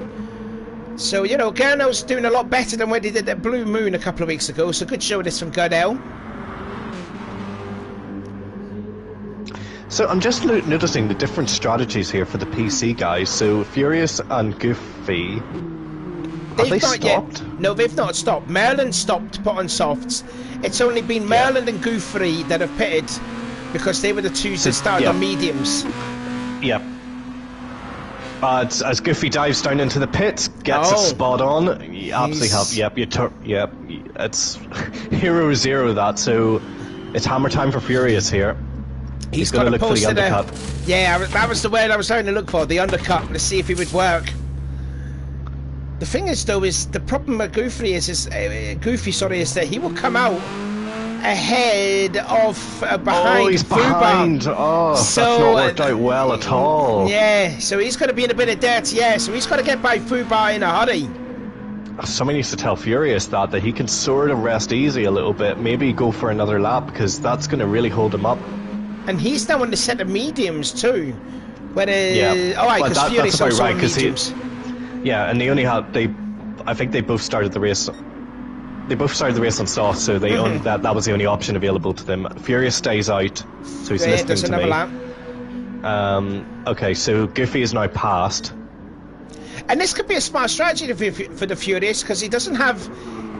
So, you know, Gurnell's doing a lot better than when he did at Blue Moon a couple of weeks ago, so good show this from Gurnell. So I'm just noticing the different strategies here for the PC guys. So Furious and Goofy, have they stopped? Yet. No, they've not stopped. Merlin stopped to put on softs. It's only been Merlin and Goofy that have pitted because they were the two that started on mediums. Yep. As Goofy dives down into the pit, gets it spot on. Absolutely help. Yep. It's Hero Zero that. So it's hammer time for Furious here. He's going to look for the undercut. Yeah, that was the word I was trying to look for, the undercut, to see if he would work. The thing is, though, is the problem with Goofy is that he will come out ahead of behind. Oh, he's behind. Oh, so, that's not worked out well at all. Yeah, so he's going to be in a bit of dirt. Yeah, so he's got to get by Fubar in a hurry. Somebody needs to tell Furious that he can sort of rest easy a little bit, maybe go for another lap, because that's going to really hold him up. And he's now on the set of mediums too. Whereas, because Furious also on mediums. And they only had I think they both started the race. They both started the race on soft, so they that was the only option available to them. Furious stays out, so he's listening to me. Lap. Okay, so Goofy is now passed. And this could be a smart strategy for the Furious because he doesn't have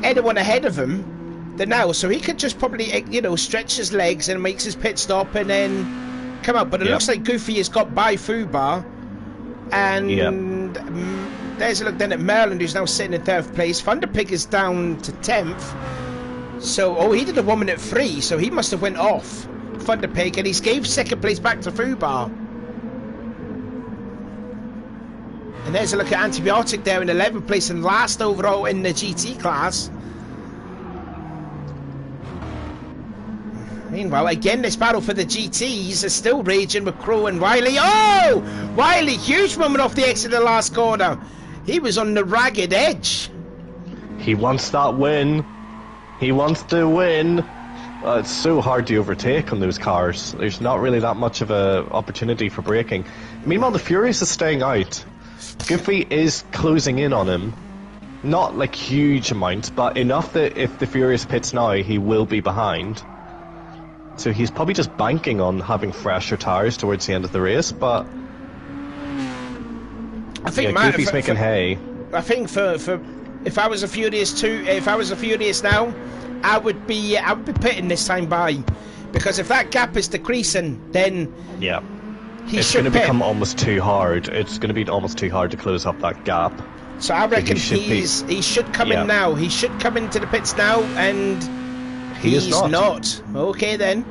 anyone ahead of him. Now, so he could just probably, stretch his legs and makes his pit stop and then come out. But it looks like Goofy has got by Fubar, and there's a look then at Merlin, who's now sitting in 3rd place. Thunderpig is down to 10th. So, he did a 1 minute free, so he must have went off Thunderpig, and he's gave 2nd place back to Fubar. And there's a look at Antibiotic there in 11th place and last overall in the GT class. Meanwhile, again, this battle for the GTs is still raging with Crow and Wiley. Oh! Wiley, huge moment off the exit of the last corner. He was on the ragged edge. He wants that win. He wants to win. It's so hard to overtake on those cars. There's not really that much of a opportunity for braking. Meanwhile, the Furious is staying out. Goofy is closing in on him. Not like huge amounts, but enough that if the Furious pits now, he will be behind. So he's probably just banking on having fresher tyres towards the end of the race, but I think Goofy's making hay. I think for if I was a Furious now, I would be pitting this time by, because if that gap is decreasing, then it's going to become almost too hard. It's going to be almost too hard to close up that gap. So I reckon he should come in now. He should come into the pits now, and he's not. Okay then.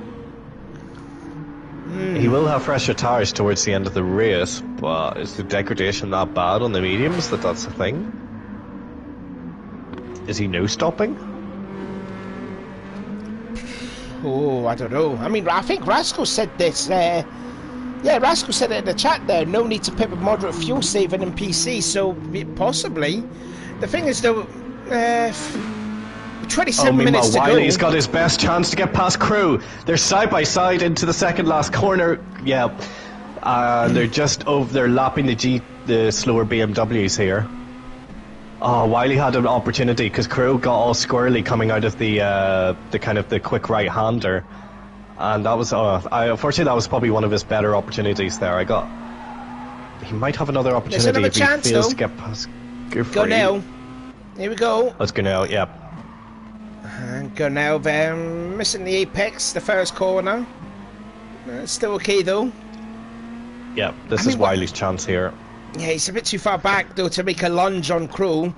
He will have fresher tyres towards the end of the race, but is the degradation that bad on the mediums that's the thing? Is he no stopping? Oh, I don't know. I mean, I think Rascal said this. Rascal said it in the chat there. No need to pit with moderate fuel saving in PC, so possibly. The thing is, though, 27 minutes to go. Wiley's got his best chance to get past Crew. They're side by side into the second last corner. They're just they're lapping the slower BMWs here. Oh, Wiley had an opportunity because Crow got all squirrely coming out of the kind of the quick right-hander, and that was unfortunately that was probably one of his better opportunities there. He might have another opportunity another if chance, he fails though. to get past Gurnell. Here we go. Let's go now. Yep. And Gurnell there, missing the apex, the first corner. Still okay though. Yep. This is Wiley's chance here. Yeah, he's a bit too far back though to make a lunge on Crow.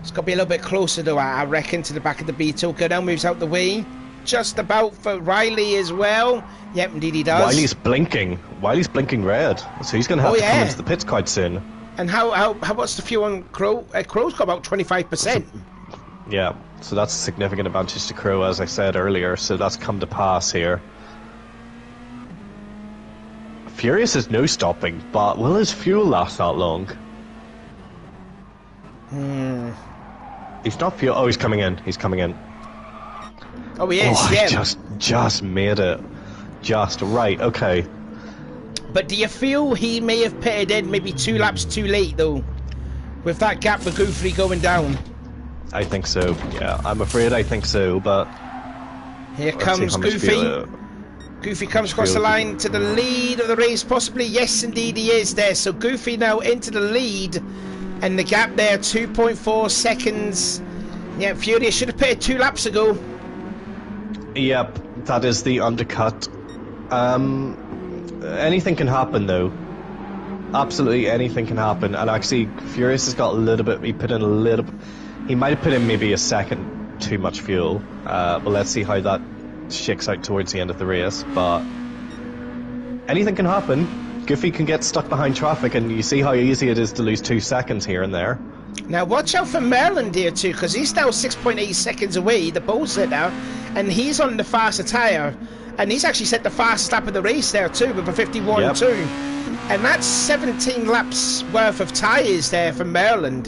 It's got to be a little bit closer though, I reckon, to the back of the Beetle. Gurnell moves out the way. Just about for Riley as well. Yep, indeed he does. Wiley's blinking. Wiley's blinking red. So he's going to have to come into the pits quite soon. And what's the fuel on Crow? Crow's got about 25%. Yeah, so that's a significant advantage to Crow, as I said earlier. So that's come to pass here. Furious is no stopping, but will his fuel last that long? He's not fuel. Oh, he's coming in. He's coming in. Oh, he is. Yeah. Just made it. Just right. Okay. But do you feel he may have pitted in maybe 2 laps too late though, with that gap with Goofy going down? I think so. Yeah, I'm afraid I think so. But here comes Goofy. Goofy comes across the line to the lead of the race, possibly. Yes, indeed he is there. So Goofy now into the lead, and the gap there, 2.4 seconds. Yeah, Furious should have pitted 2 laps ago. Yep, that is the undercut. Anything can happen though. Absolutely anything can happen. And actually, Furious has got a little bit. He put in a little. He might have put in maybe a second too much fuel. But let's see how that shakes out towards the end of the race. But anything can happen. Goofy can get stuck behind traffic, and you see how easy it is to lose 2 seconds here and there. Now watch out for Merlin here too, because he's now 6.8 seconds away, the pole sitter, and he's on the faster tyre, and he's actually set the fastest lap of the race there too with a 51.2, and that's 17 laps worth of tyres there for Merlin.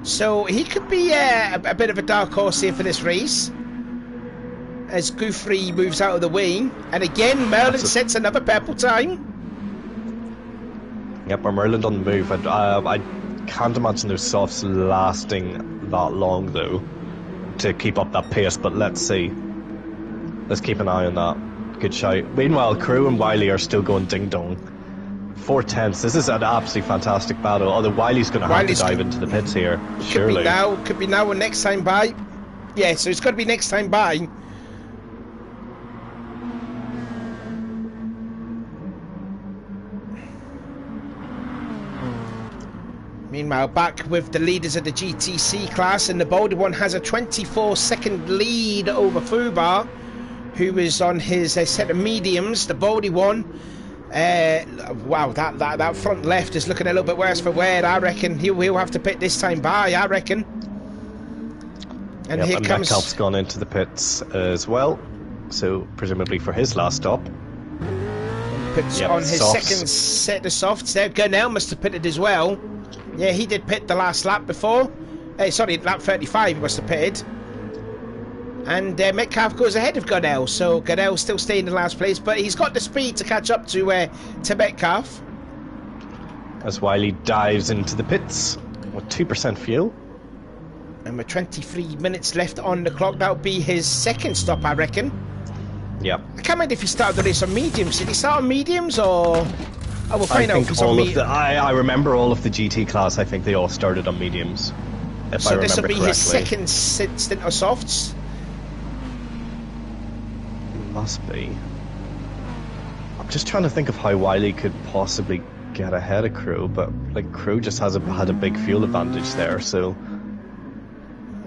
So he could be a bit of a dark horse here for this race, as Goofy moves out of the way, and again Merlin sets another purple time. Yep, we're Merlin on the move. I can't imagine those softs lasting that long though to keep up that pace, but let's see. Let's keep an eye on that. Good shout. Meanwhile, Crew and Wiley are still going ding dong. 4/10. This is an absolutely fantastic battle. Although Wiley's going to have to dive into the pits here, surely. Could be now or next time by. Yeah, so it's got to be next time by. Meanwhile, back with the leaders of the GTC class, and the Boulder one has a 24-second lead over Fubar, who is on his set of mediums. The Boulder one, wow, that front left is looking a little bit worse for wear. I reckon he'll have to pit this time by, I reckon. And here comes... Metcalf's gone into the pits as well, so presumably for his last stop. Puts on his second set of softs there. Gurnell must have pitted as well. Yeah, he did pit the last lap before. Sorry, lap 35 he must have pitted. And Metcalf goes ahead of Gurnell, so Gurnell still staying in last place, but he's got the speed to catch up to Metcalf. As Wiley dives into the pits with 2% fuel. And with 23 minutes left on the clock, that'll be his second stop, I reckon. Yep. I can't remember if he started the race on mediums. Did he start on mediums or... Oh, we'll find out if he's on mediums. I remember all of the GT class. I think they all started on mediums. So this will be his second stint of softs? Must be. I'm just trying to think of how Wiley could possibly get ahead of Crew, but like Crew just had a big fuel advantage there, so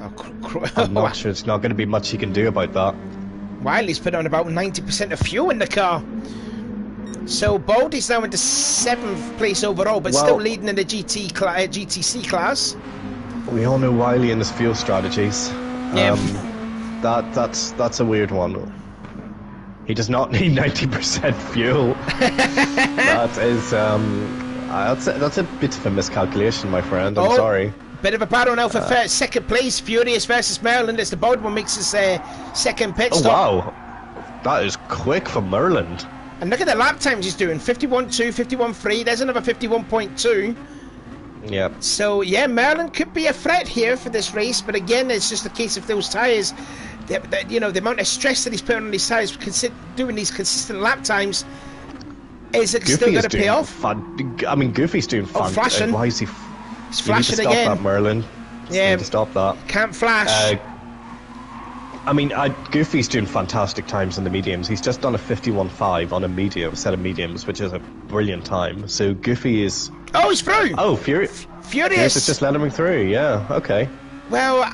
I'm not sure. It's not going to be much he can do about that. Wiley's put on about 90% of fuel in the car. So Baldy's now into 7th place overall, but still leading in the GTC class. We all know Wiley and his fuel strategies. Yeah. That's a weird one. He does not need 90% fuel. That is that's a bit of a miscalculation, my friend. I'm sorry. Bit of a battle now for second place. Furious versus Maryland as the Baldy one makes his second pit stop. Oh wow, that is quick for Maryland. And look at the lap times he's doing. 51.2, 51.3. There's another 51.2. Yep. So yeah, Merlin could be a threat here for this race, but again, it's just a case of those tyres. You know, the amount of stress that he's putting on these tyres, doing these consistent lap times, is it still going to pay off? I mean, Goofy's doing fun. Oh, flashing. Why is he? He's flashing again. Stop again. that, Merlin. Yeah. Need to stop that. Can't flash. I mean, Goofy's doing fantastic times in the mediums. He's just done a 51.5 on a set of mediums, which is a brilliant time. So Goofy is... Oh, he's through! Oh, Furious is just letting him through, yeah, okay. Well...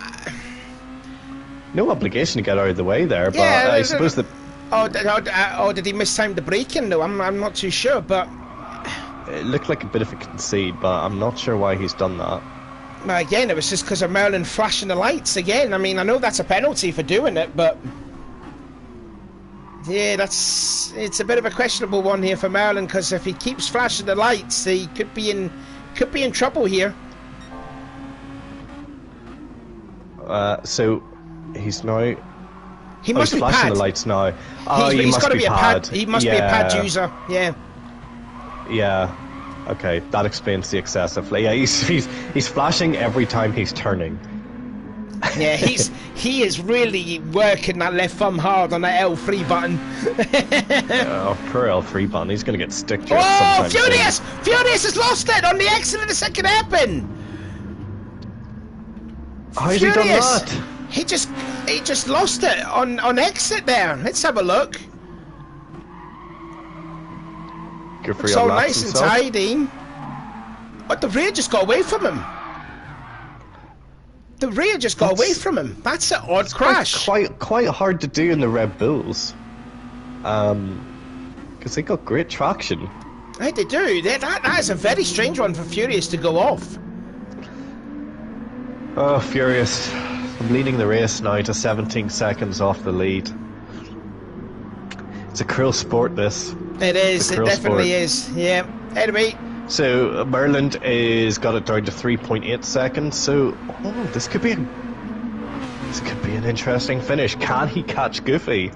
no obligation to get out of the way there, but yeah, I suppose that... Oh, did he mistime the braking? No, I'm not too sure, but... It looked like a bit of a concede, but I'm not sure why he's done that. Again, it was just because of Merlin flashing the lights again. I mean, I know that's a penalty for doing it, but yeah, it's a bit of a questionable one here for Merlin, because if he keeps flashing the lights, he could be in trouble here. So he's now. He must be flashing pad. The lights now. Oh, he's got to be a pad. pad. He must be a pad user. Yeah. Yeah. Okay, that explains the excessive. Yeah, he's flashing every time he's turning. Yeah, he is really working that left thumb hard on that L3 button. Oh, poor L3 button. He's going to get stick to it Oh, sometime Furious! soon. Furious has lost it on the exit of the second hairpin. How has he done that? He just lost it on exit there. Let's have a look. Good for It's your all laps nice and himself. tidy. But the rear just got away from him. The rear just got away from him. That's an odd crash. Quite hard to do in the Red Bulls. Because they got great traction. Hey, they do. That is a very strange one for Furious to go off. Oh, Furious. I'm leading the race now to 17 seconds off the lead. It's a cruel sport, this. It is. It definitely is. Yeah. Anyway. So Merlin is got it down to 3.8 seconds. So this could be an interesting finish. Can he catch Goofy?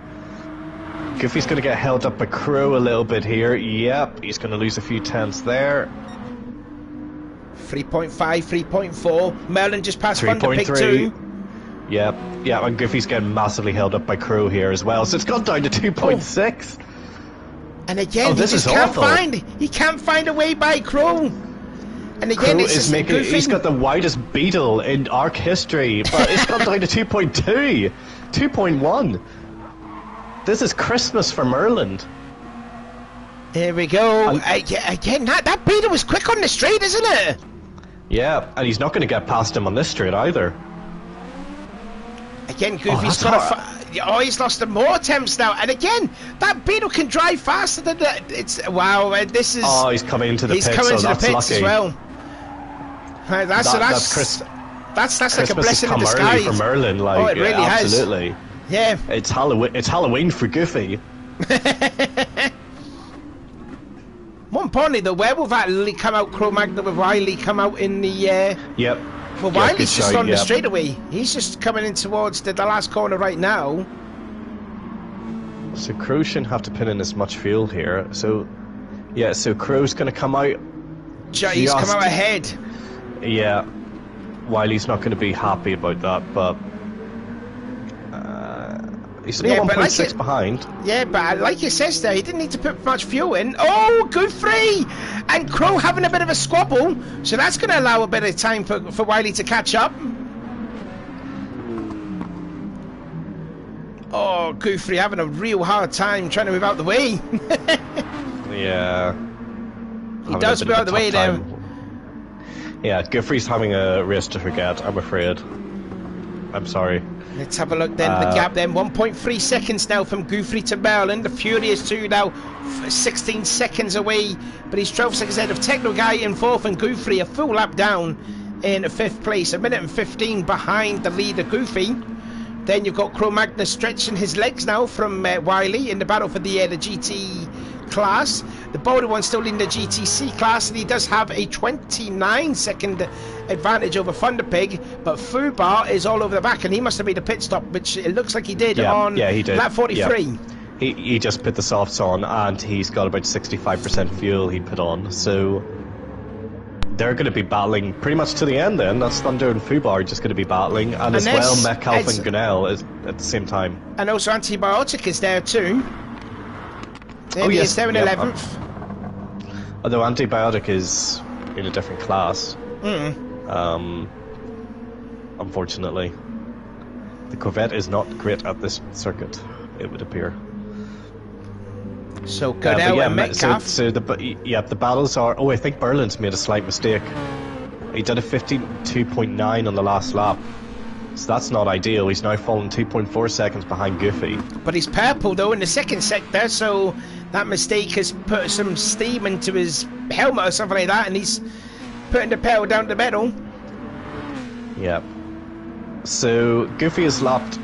Goofy's going to get held up by Crow a little bit here. Yep, he's going to lose a few tenths there. 3.5, 3.4. Merlin just passed Thunderpig 2. Yep, and Goofy's getting massively held up by Crow here as well. So it's gone down to 2.6. And again, he can't find a way by Crow. And again, Crow is he's got the widest beetle in ARC history, but it's gone down to 2.2, 2.1. This is Christmas for Merlin. There we go. Again, that beetle was quick on the straight, isn't it? Yeah, and he's not going to get past him on this straight either. Again, Goofy's he's lost more attempts now. And again, that beetle can drive faster than that. This is... Oh, he's coming into the pits, coming into the pits lucky. as well. That's like a blessing in disguise. For Merlin, like, it really absolutely. has. Yeah. It's Halloween for Goofy. More importantly, the werewolf actually come out, Cro-Magnon with Wily come out in the... Yep. Well, Wily's just on the straightaway. He's just coming in towards the last corner right now. So Crow shouldn't have to put in as much fuel here. So, yeah, so Crow's going to come out... He's come out ahead. Yeah. Wily's not going to be happy about that, but... he's only 1.6 behind. Yeah, but like you says there, he didn't need to put much fuel in. Oh, good free! And Crow having a bit of a squabble, so that's going to allow a bit of time for Wily to catch up. Oh, Goofy having a real hard time trying to move out the way. Yeah. He does move out the way there. Yeah, Goofy's having a race to forget, I'm afraid. I'm sorry. Let's have a look then. The gap then, 1.3 seconds now from Goofy to Merlin. The Furious 2 now 16 seconds away, but he's 12 seconds ahead of Techno Guy in 4th, and Goofy a full lap down in 5th place. 1 minute and 15 behind the leader Goofy. Then you've got Cro-Magnon stretching his legs now from Wily in the battle for the GT class. The bolder one's still in the GTC class, and he does have a 29-second advantage over Thunderpig, but Fubar is all over the back, and he must have made a pit stop, which it looks like he did on he did. lap 43. Yeah. He just put the softs on, and he's got about 65% fuel he put on, so they're going to be battling pretty much to the end then. That's Thunder and Fubar just going to be battling, and as well Metcalf and Gunnell is at the same time. And also Antibiotic is there too. Oh yes, he's there in 11th. Although Antibiotic is in a different class. Unfortunately. The Corvette is not great at this circuit, it would appear. So Gunnell and Metcalf. So the battles are... Oh, I think Berlin's made a slight mistake. He did a 52.9 on the last lap. So that's not ideal. He's now fallen 2.4 seconds behind Goofy. But he's purple though in the second sector, so that mistake has put some steam into his helmet or something like that, and he's putting the pedal down the metal. Yeah. So Goofy has lapped...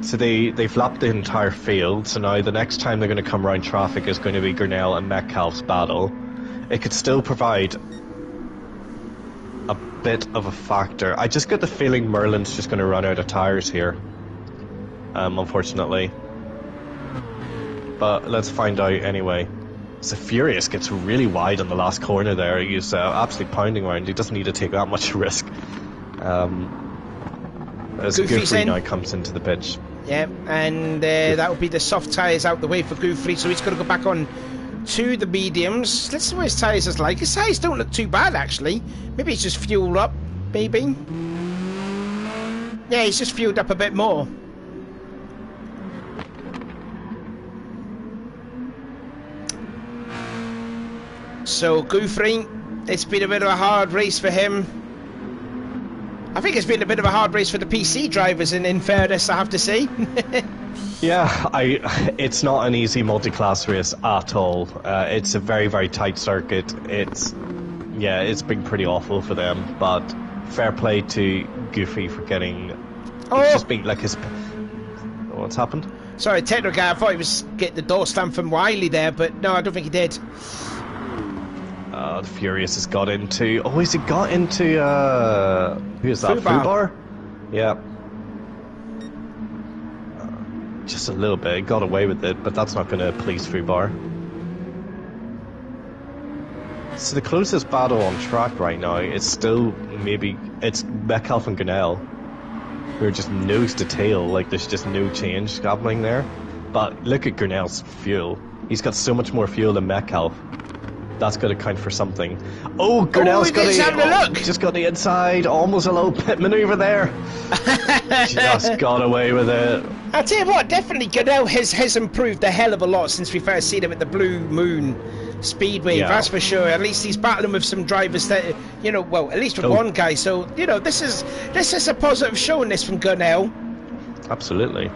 So they've lapped the entire field, so now the next time they're going to come around traffic is going to be Gunnell and Metcalf's battle. It could still provide a bit of a factor. I just get the feeling Merlin's just going to run out of tyres here, unfortunately. But let's find out anyway. So Furious gets really wide on the last corner there. He's absolutely pounding around. He doesn't need to take that much risk. As Goofy now comes into the pitch. Yeah, and that will be the soft tyres out the way for Goofy, so he's going to go back on to the mediums. Let's see what his tyres is like. His tyres don't look too bad, actually. Maybe he's just fueled up, maybe. Yeah, he's just fueled up a bit more. So, Goofy, it's been a bit of a hard race for him. I think it's been a bit of a hard race for the PC drivers, in fairness, I have to say. Yeah, it's not an easy multi-class race at all. It's a very, very tight circuit. It's been pretty awful for them, but fair play to Goofy for getting... It's just been like his... What's happened? Sorry, technical guy, I thought he was getting the door slammed from Wiley there, but no, I don't think he did. The Furious has got into... Oh, has he got into... who is that? Fubar? Yeah. Just a little bit. He got away with it, but that's not going to please Fubar. So the closest battle on track right now is still maybe... It's Metcalf and Gunnell, who are just nose to tail. Like, there's just no change happening there. But look at Gunnell's fuel. He's got so much more fuel than Metcalf. That's got to count for something. Oh, Gunnell's just got the inside. Almost a little pit maneuver there. Just got away with it. I'll tell you what, definitely Gunnell has improved a hell of a lot since we first seen him at the Blue Moon Speedway, that's for sure. At least he's battling with some drivers that, you know, well, at least with one guy. So, you know, this is a positive showing this from Gunnell. Absolutely.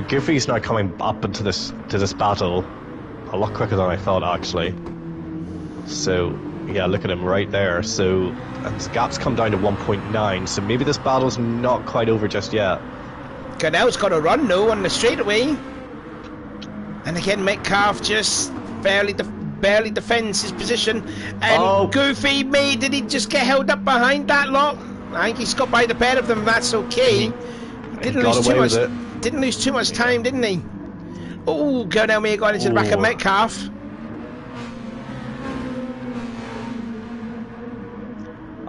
Goofy's now coming up into this battle a lot quicker than I thought, actually. So, yeah, look at him right there. So, his gap's come down to 1.9, so maybe this battle's not quite over just yet. Gunnell's got a run, though, on the straightaway. And again, Metcalf just barely defends his position. And Goofy, did he just get held up behind that lot? I think he's got by the pair of them, that's okay. Didn't lose too much time, didn't he? Oh, Gunnell may have got into the back of Metcalf.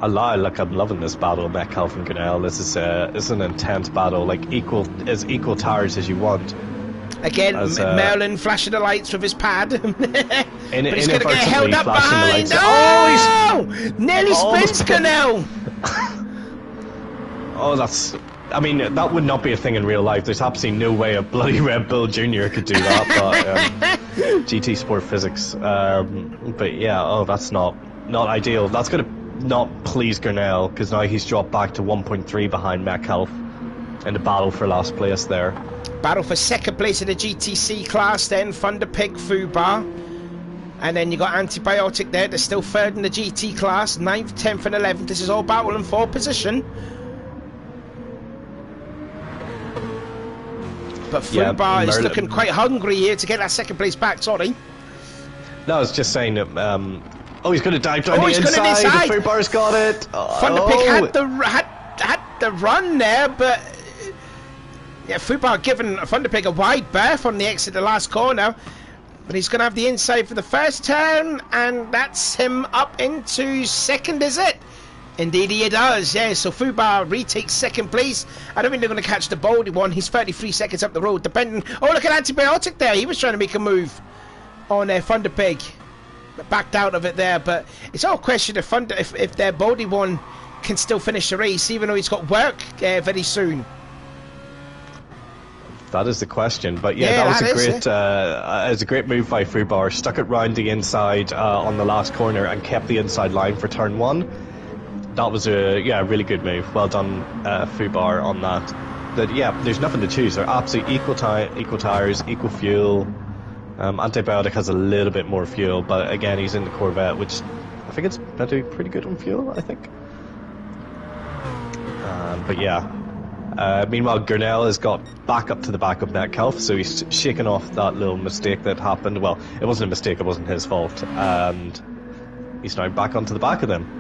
I'm loving this battle of Metcalf and Gunnell. This is an intense battle, like equal tires as you want. Again, Merlin flashing the lights with his pad. But he's going to get held up behind. Nearly spins Gunnell. I mean, that would not be a thing in real life. There's absolutely no way a bloody Red Bull Jr. could do that. But GT Sport physics. But yeah, that's not ideal. That's going to not please Gunnell, because now he's dropped back to 1.3 behind Metcalf in the battle for last place there. Battle for second place in the GTC class then, Thunder Pig, Fubar. And then you got Antibiotic there, they're still third in the GT class, 9th, 10th and 11th. This is all battling for position. But Fubar is looking quite hungry here to get that second place back, sorry. No, I was just saying that... he's going to dive down the inside. The Fubar's got it. Thunder Pig had the run there, but yeah, Fubar giving Thunder Pig a wide berth on the exit of the last corner. But he's going to have the inside for the first turn, and that's him up into second, is it? Indeed he does, yeah. So Fubar retakes second place. I don't think they're going to catch the Baldy one. He's 33 seconds up the road, depending... Oh, look at Antibiotic there. He was trying to make a move on Thunderpig. Backed out of it there, but it's all a question if their Baldy one can still finish the race, even though he's got work very soon. That is the question, but yeah, that was a great move by Fubar. Stuck it round the inside on the last corner and kept the inside line for turn 1. That was a really good move. Well done, Fubar, on that. There's nothing to choose. They're absolutely equal tires, equal fuel. Antibiotic has a little bit more fuel, but again, he's in the Corvette, which I think it's pretty good on fuel, I think. Meanwhile, Gurnell has got back up to the back of Metcalf, so he's shaken off that little mistake that happened. Well, it wasn't a mistake, it wasn't his fault, and he's now back onto the back of them.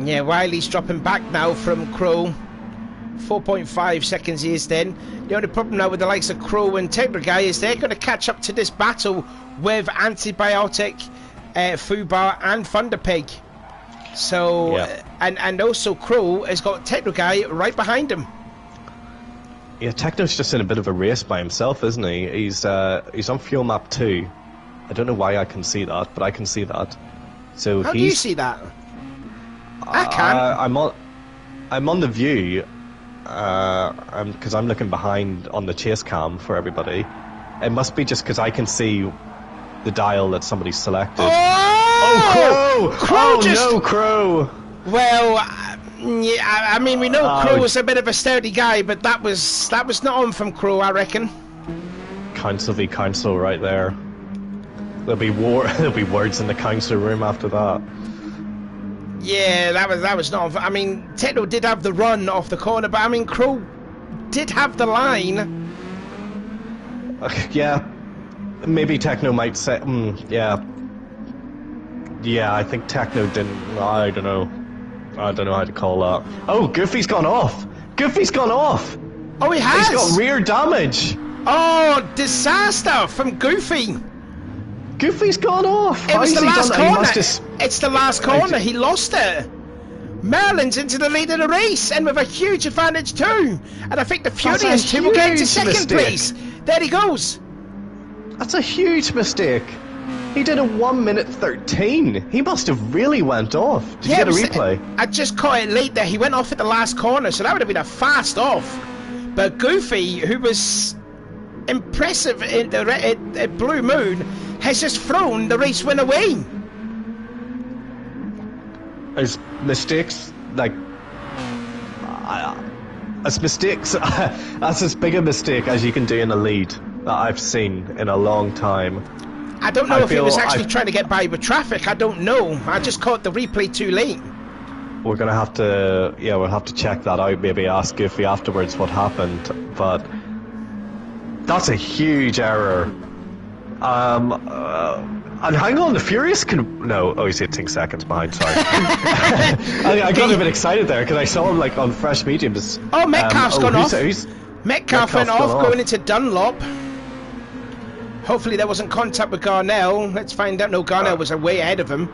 Yeah, Wiley's dropping back now from Crow. 4.5 seconds he is then. The only problem now with the likes of Crow and Tegra Guy is they're going to catch up to this battle with Antibiotic, Fubar and Thunderpig. So, and also Crow has got Tegra Guy right behind him. Yeah, Techno's just in a bit of a race by himself, isn't he? He's on fuel map 2. I don't know why I can see that, but I can see that. So how do you see that? I can. I'm on the view. Because I'm looking behind on the chase cam for everybody. It must be just because I can see the dial that somebody's selected. Oh, Crow! No, Crow! Well, I mean, we know Crow was a bit of a sturdy guy, but that was not on from Crow, I reckon. Council v council right there. There'll be words in the council room after that. Yeah, that was not... I mean, Techno did have the run off the corner, but I mean, Crow did have the line. Yeah, maybe Techno might say... yeah, I think Techno didn't... I don't know how to call that. Oh, Goofy's gone off! Goofy's gone off! Oh, he has? He's got rear damage! Oh, disaster from Goofy! Goofy's gone off! It was the last corner. It's the last corner. He lost it. Merlin's into the lead of the race, and with a huge advantage too. And I think the Furious 2 will get into second place. There he goes. That's a huge mistake. He did a 1 minute 13. He must have really went off. Did you get a replay? I just caught it late there. He went off at the last corner, so that would have been a fast off. But Goofy, who was impressive in the Blue Moon, has just thrown the race win away. There's mistakes, like... that's as big a mistake as you can do in a lead that I've seen in a long time. I don't know if he was actually trying to get by with traffic. I don't know. I just caught the replay too late. We're going to have to... Yeah, we'll have to check that out. Maybe ask Goofy afterwards what happened. But... that's a huge error. And hang on, the Furious can... No, he's 18 seconds behind, sorry. I got a bit excited there, because I saw him like on fresh mediums. Oh, Metcalf's gone off. Metcalf went off, going into Dunlop. Hopefully there wasn't contact with Garnell. Let's find out. No, Garnell was way ahead of him.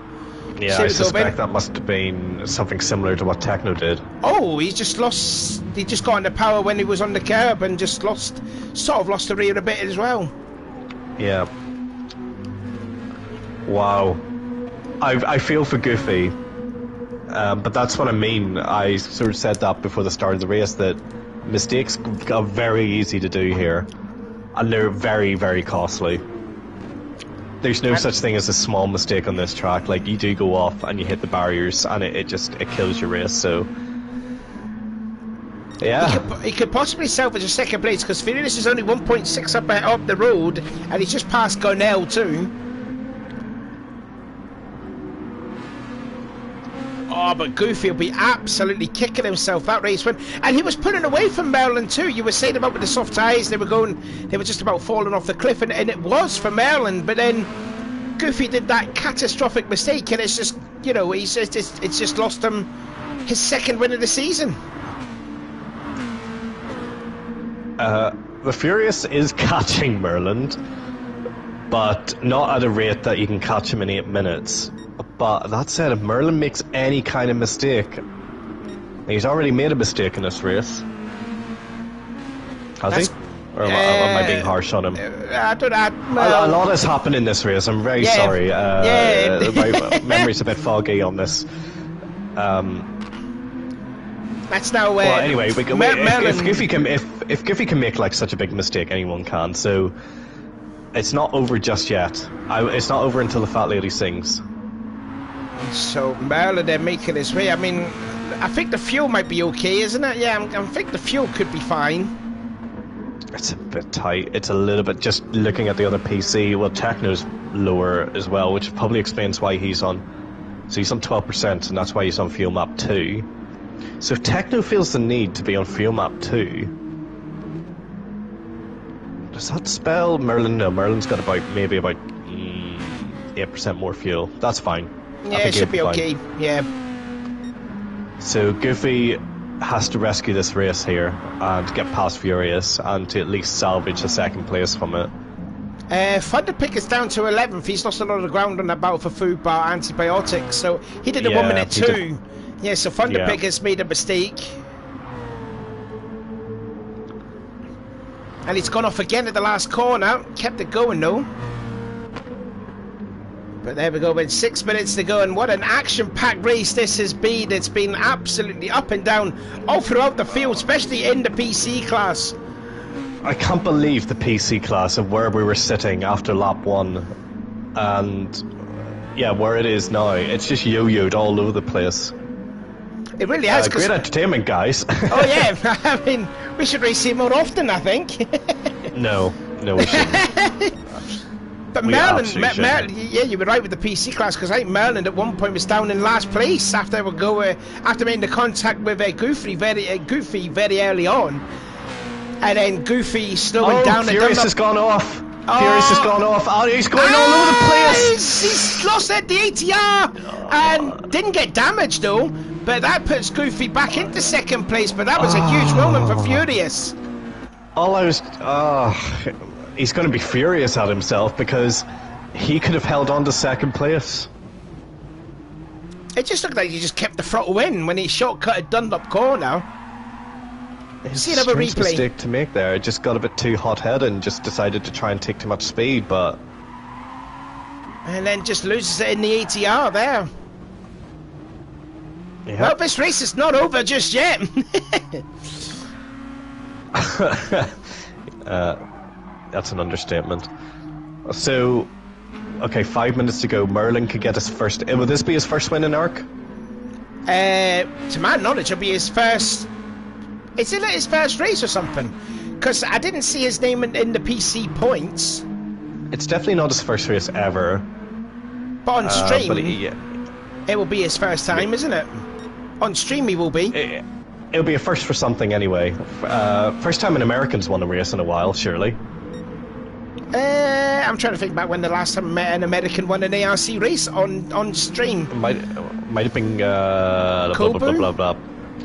Yeah, I suspect that must have been something similar to what Techno did. Oh, he just got into power when he was on the curb and just lost the rear a bit as well. Yeah. Wow. I feel for Goofy. But that's what I mean. I sort of said that before the start of the race, that mistakes are very easy to do here. And they're very, very costly. There's no such thing as a small mistake on this track. Like, you do go off and you hit the barriers and it kills your race, so... Yeah. He could possibly salvage a second place, because Furious is only 1.6 up the road, and he's just passed Garnell too. Oh, but Goofy will be absolutely kicking himself that race win. And he was pulling away from Maryland too. You were saying about with the soft tyres, they were just about falling off the cliff, and it was for Maryland. But then Goofy did that catastrophic mistake, and it's just, you know, it's just lost him his second win of the season. The Furious is catching Maryland, but not at a rate that you can catch him in 8 minutes. But that said, if Merlin makes any kind of mistake. He's already made a mistake in this race. Has he? Or am I being harsh on him? I don't know. Well, a lot has happened in this race. I'm very sorry. My memory's a bit foggy on this. That's now. Well, anyway, if Goofy can make like such a big mistake, anyone can. So it's not over just yet. It's not over until the fat lady sings. So Merlin, they're making his way. I mean, I think the fuel might be okay, isn't it? Yeah, I think the fuel could be fine. It's a bit tight. It's a little bit, just looking at the other PC, well, Techno's lower as well, which probably explains why he's on. So he's on 12%, and that's why he's on fuel map 2. So if Techno feels the need to be on fuel map 2, does that spell Merlin? No, Merlin's got maybe about 8% more fuel. That's fine. Yeah, it should be okay. Yeah. So Goofy has to rescue this race here and get past Furious and to at least salvage a second place from it. Thunderpick is down to 11th. He's lost a lot of ground on that battle for food bar antibiotics, so he did a 1 minute 2. Yeah, so Thunderpick has made a mistake. And he's gone off again at the last corner. Kept it going though. But there we go, with 6 minutes to go, and what an action-packed race this has been. It's been absolutely up and down all throughout the field, especially in the PC class. I can't believe the PC class of where we were sitting after lap 1 and where it is now. It's just yo-yoed all over the place. It really has. Great entertainment, guys. Oh yeah, I mean, we should race it more often, I think. No, we shouldn't. But Merlin, yeah, you were right with the PC class, because I think Merlin at one point was down in last place after making the contact with Goofy very early on, and then Goofy slowing down. Furious has gone off. Furious has gone off. Oh, he's going all over the place. He's lost at the ATR and didn't get damaged though. But that puts Goofy back into second place. But that was a huge moment for Furious. He's going to be furious at himself because he could have held on to second place. It just looked like he just kept the throttle in when he shortcutted Dunlop corner. See another replay. Mistake to make there. It just got a bit too hot-headed and just decided to try and take too much speed, but... And then just loses it in the ATR there. Yep. Well, this race is not over just yet. That's an understatement. So, okay, 5 minutes to go. Merlin could get his first... Will this be his first win in ARC? To my knowledge, it'll be his first... Is it his first race or something? Because I didn't see his name in the PC points. It's definitely not his first race ever. But on stream, it will be his first time, isn't it? On stream he will be. It'll be a first for something anyway. First time an American's won a race in a while, surely. I'm trying to think back when the last time an American won an ARC race on stream. It might have been blah, blah, blah, blah, blah.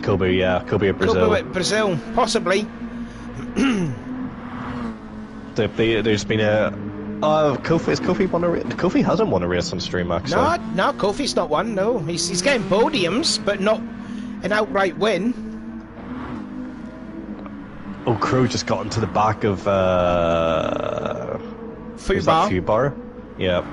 Kobe, yeah. Kobe at Brazil. Kobe at Brazil, possibly. There's been a... Kofi won a race? Kofi hasn't won a race on stream, actually. No, Kofi's not won, no. He's getting podiums, but not an outright win. Oh, Crow just got into the back of... Fubar? Yeah.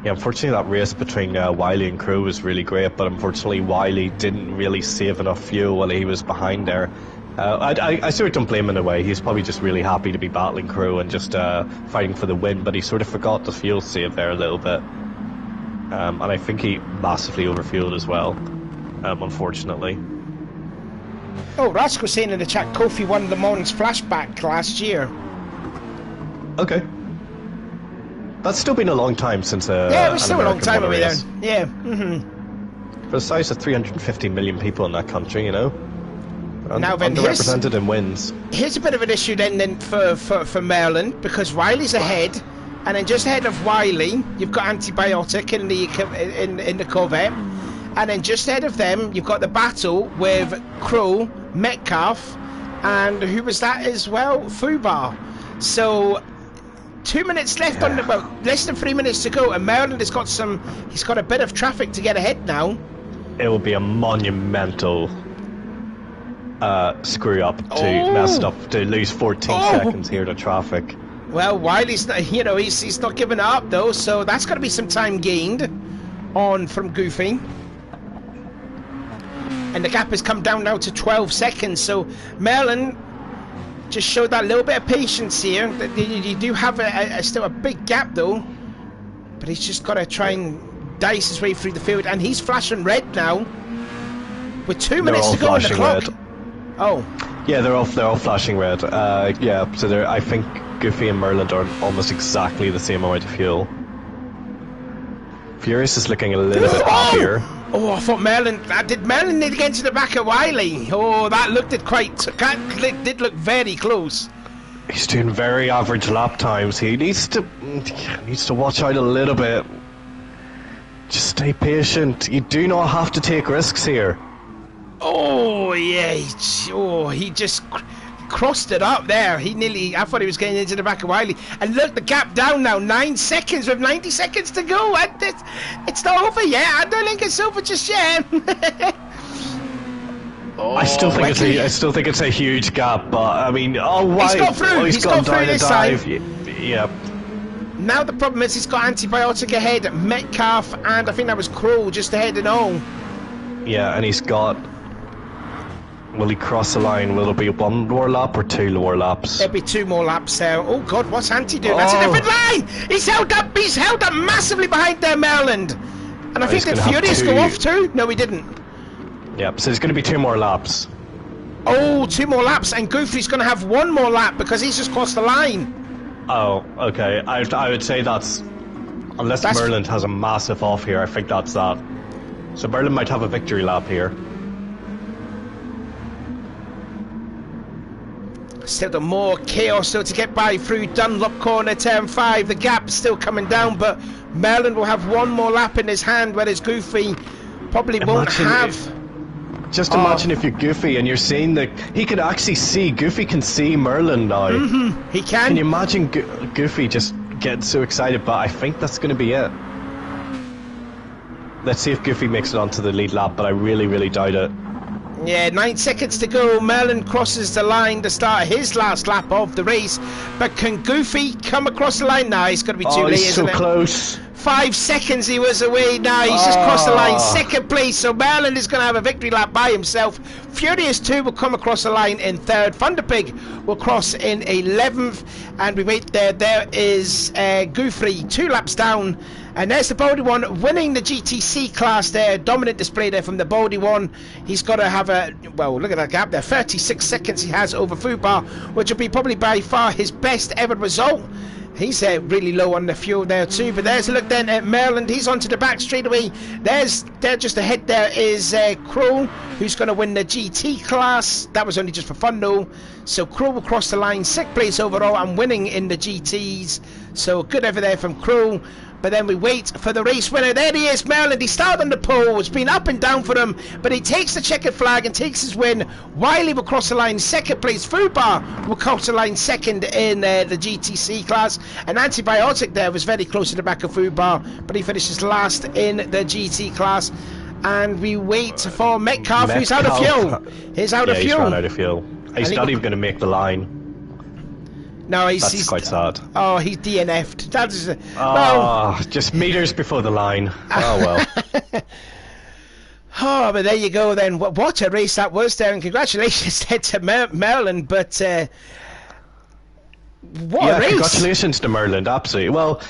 Yeah, unfortunately that race between Wiley and Crow was really great, but unfortunately Wiley didn't really save enough fuel while he was behind there. I sort of don't blame him in a way. He's probably just really happy to be battling Crow and just fighting for the win, but he sort of forgot the fuel save there a little bit. And I think he massively overfueled as well, unfortunately. Oh, Rask was saying in the chat, Kofi won Le Mans Flashback last year. Okay. That's still been a long time since yeah, it was still a long time over there. Yeah. For the size of 350 million people in that country, you know. Now then, underrepresented in wins. Here's a bit of an issue then for Merlin, because Wiley's ahead, and then just ahead of Wiley, you've got Antibiotic in the Corvette, and then just ahead of them, you've got the battle with Crow, Metcalf, and who was that as well? Fubar. So 2 minutes left on the, well, less than 3 minutes to go, and Maryland has got he's got a bit of traffic to get ahead now. It will be a monumental screw up to mess it up, to lose 14 seconds here to traffic. Well, Wiley's not, he's not giving it up though, so that's got to be some time gained on from Goofy. And the gap has come down now to 12 seconds, so Maryland just showed that little bit of patience here. You do have still a big gap though, but he's just got to try and dice his way through the field, and he's flashing red now with 2 minutes to go on the clock. Red. Oh, yeah, they're all flashing red. Yeah, so I think Goofy and Merlin are almost exactly the same amount of fuel. Furious is looking a little bit happier. Oh, I thought Merlin. Did Merlin need to get into the back of Wiley? Oh, that did look very close. He's doing very average lap times. He needs to watch out a little bit. Just stay patient. You do not have to take risks here. Oh yeah, he just crossed it up there. I thought he was getting into the back of Wiley. And look, the gap down now, 9 seconds with 90 seconds to go. And it's not over yet. I don't think it's over just yet. I still think it's a huge gap, but I mean, wow. He's got through. He's got through this time. Yeah. Now the problem is he's got Antibiotic ahead, Metcalf, and I think that was Kroll just ahead and all. Yeah, and he's got... Will he cross the line? Will it be one more lap or 2 more laps? There'll be 2 more laps there. Oh God, what's Anti doing? That's a different line! He's held up massively behind there, Maryland. And I think did Furious go off too? No, he didn't. Yep, so there's going to be 2 more laps. Oh, 2 more laps, and Goofy's going to have 1 more lap because he's just crossed the line. Oh, okay. I would say that's... Unless Merlin has a massive off here, I think that's that. So Merlin might have a victory lap here. Still the more chaos still to get by through Dunlop corner, turn 5. The gap's still coming down, but Merlin will have 1 more lap in his hand, whereas Goofy probably won't have... Just imagine if you're Goofy and you're seeing he can actually see, Goofy can see Merlin now. He can. Can you imagine Goofy just getting so excited? But I think that's going to be it. Let's see if Goofy makes it onto the lead lap, but I really, really doubt it. Yeah, 9 seconds to go. Merlin crosses the line to start his last lap of the race. But can Goofy come across the line now? He's going to be too late, isn't it? So close. 5 seconds he was away now. He's just crossed the line. 2nd place. So Merlin is going to have a victory lap by himself. Furious 2 will come across the line in 3rd. Thunderpig will cross in 11th. And we wait there. There is Goofy 2 laps down. And there's the Baldy one winning the GTC class there. Dominant display there from the Baldy one. He's got to have well, look at that gap there. 36 seconds he has over Fubar, which will be probably by far his best ever result. He's really low on the fuel there too. But there's a look then at Maryland. He's onto the back straight away. There just ahead there is Kroll, who's going to win the GT class. That was only just for fun though. So Kroll will cross the line, 6th place overall and winning in the GTs. So good over there from Kroll. But then we wait for the race winner. There he is, Maryland. He started on the pole. It's been up and down for him. But he takes the checkered flag and takes his win. Wiley will cross the line 2nd place. Fubar will cross the line 2nd in the GTC class. And Antibiotic there was very close to the back of Fubar. But he finishes last in the GT class. And we wait for Metcalf, who's out of fuel. He's out of fuel. He's run out of fuel. He's not even going to make the line. No, he's quite sad. Oh, he's DNF'd. That is just meters before the line. Oh well. Oh, but there you go then. What a race that was there, and congratulations to Maryland. But what a race! Congratulations to Maryland. Absolutely. Well,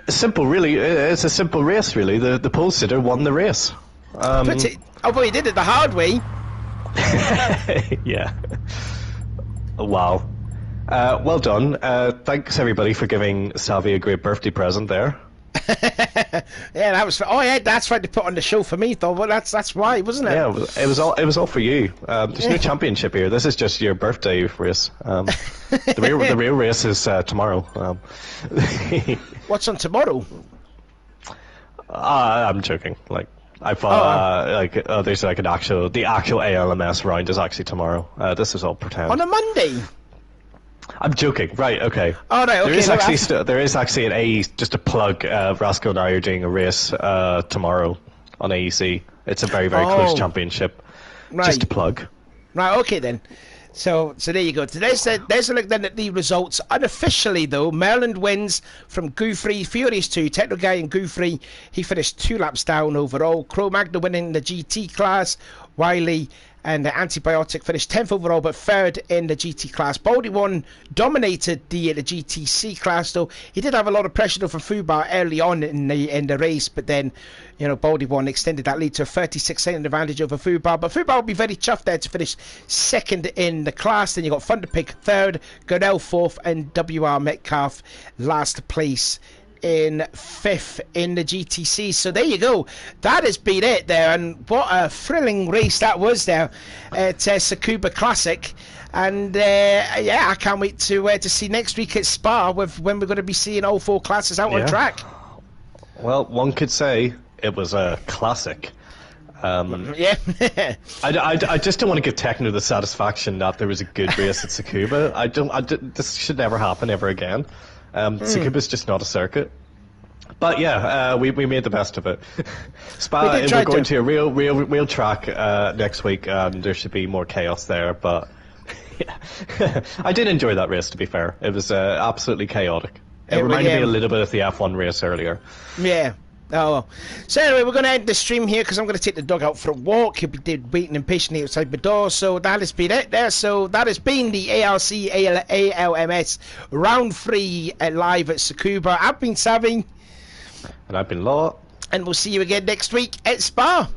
simple. Really, it's a simple race. Really, the pole sitter won the race. But he did it the hard way. Yeah. Well. Well done. Thanks everybody for giving Savvy a great birthday present there. Yeah, that was. That's right to put on the show for me, though. Well, that's why, wasn't it? Yeah, it was all for you. There's no championship here. This is just your birthday race. The real race is tomorrow. What's on tomorrow? I'm joking. Like I thought, there's like the actual ALMS round is actually tomorrow. This is all pretend. On a Monday. I'm joking. Right, okay. Oh, right, okay. There is actually an AE, just a plug, Rasco and I are doing a race tomorrow on AEC. It's a very, very close championship. Right. Just a plug. Right, okay then. So there you go. There's a look then at the results. Unofficially, though, Maryland wins from Gouffrey. Furious 2, Techno Guy and Gouffrey. He finished 2 laps down overall. Cro Magna winning the GT class. Wiley and the Antibiotic finished 10th overall, but 3rd in the GT class. Baldy 1 dominated the GTC class, though. He did have a lot of pressure though, from Fubar early on in the race, but then, you know, Baldy 1 extended that lead to a 36-second advantage over Fubar. But Fubar will be very chuffed there to finish 2nd in the class. Then you got Thunderpig 3rd, Gurnell 4th, and WR Metcalf last place in 5th in the GTC. So there you go. That has been it there, and what a thrilling race that was there at Tsukuba Classic. And yeah, I can't wait to see next week at Spa when we're going to be seeing all 4 classes out on track. Well, one could say it was a classic. Yeah. I just don't want to give Techno the satisfaction that there was a good race at Tsukuba. This should never happen ever again. Tsukuba's just not a circuit. But yeah, we made the best of it. Spa, we're going to a real track next week, and there should be more chaos there. But yeah. I did enjoy that race, to be fair. It was absolutely chaotic. It reminded me a little bit of the F1 race earlier. Yeah. Oh, well. So anyway, we're going to end the stream here because I'm going to take the dog out for a walk. He'll be waiting impatiently outside the door. So that has been it there. So that has been the ARC ALMS Round 3 live at Tsukuba. I've been Savvy. And I've been Law. And we'll see you again next week at Spa.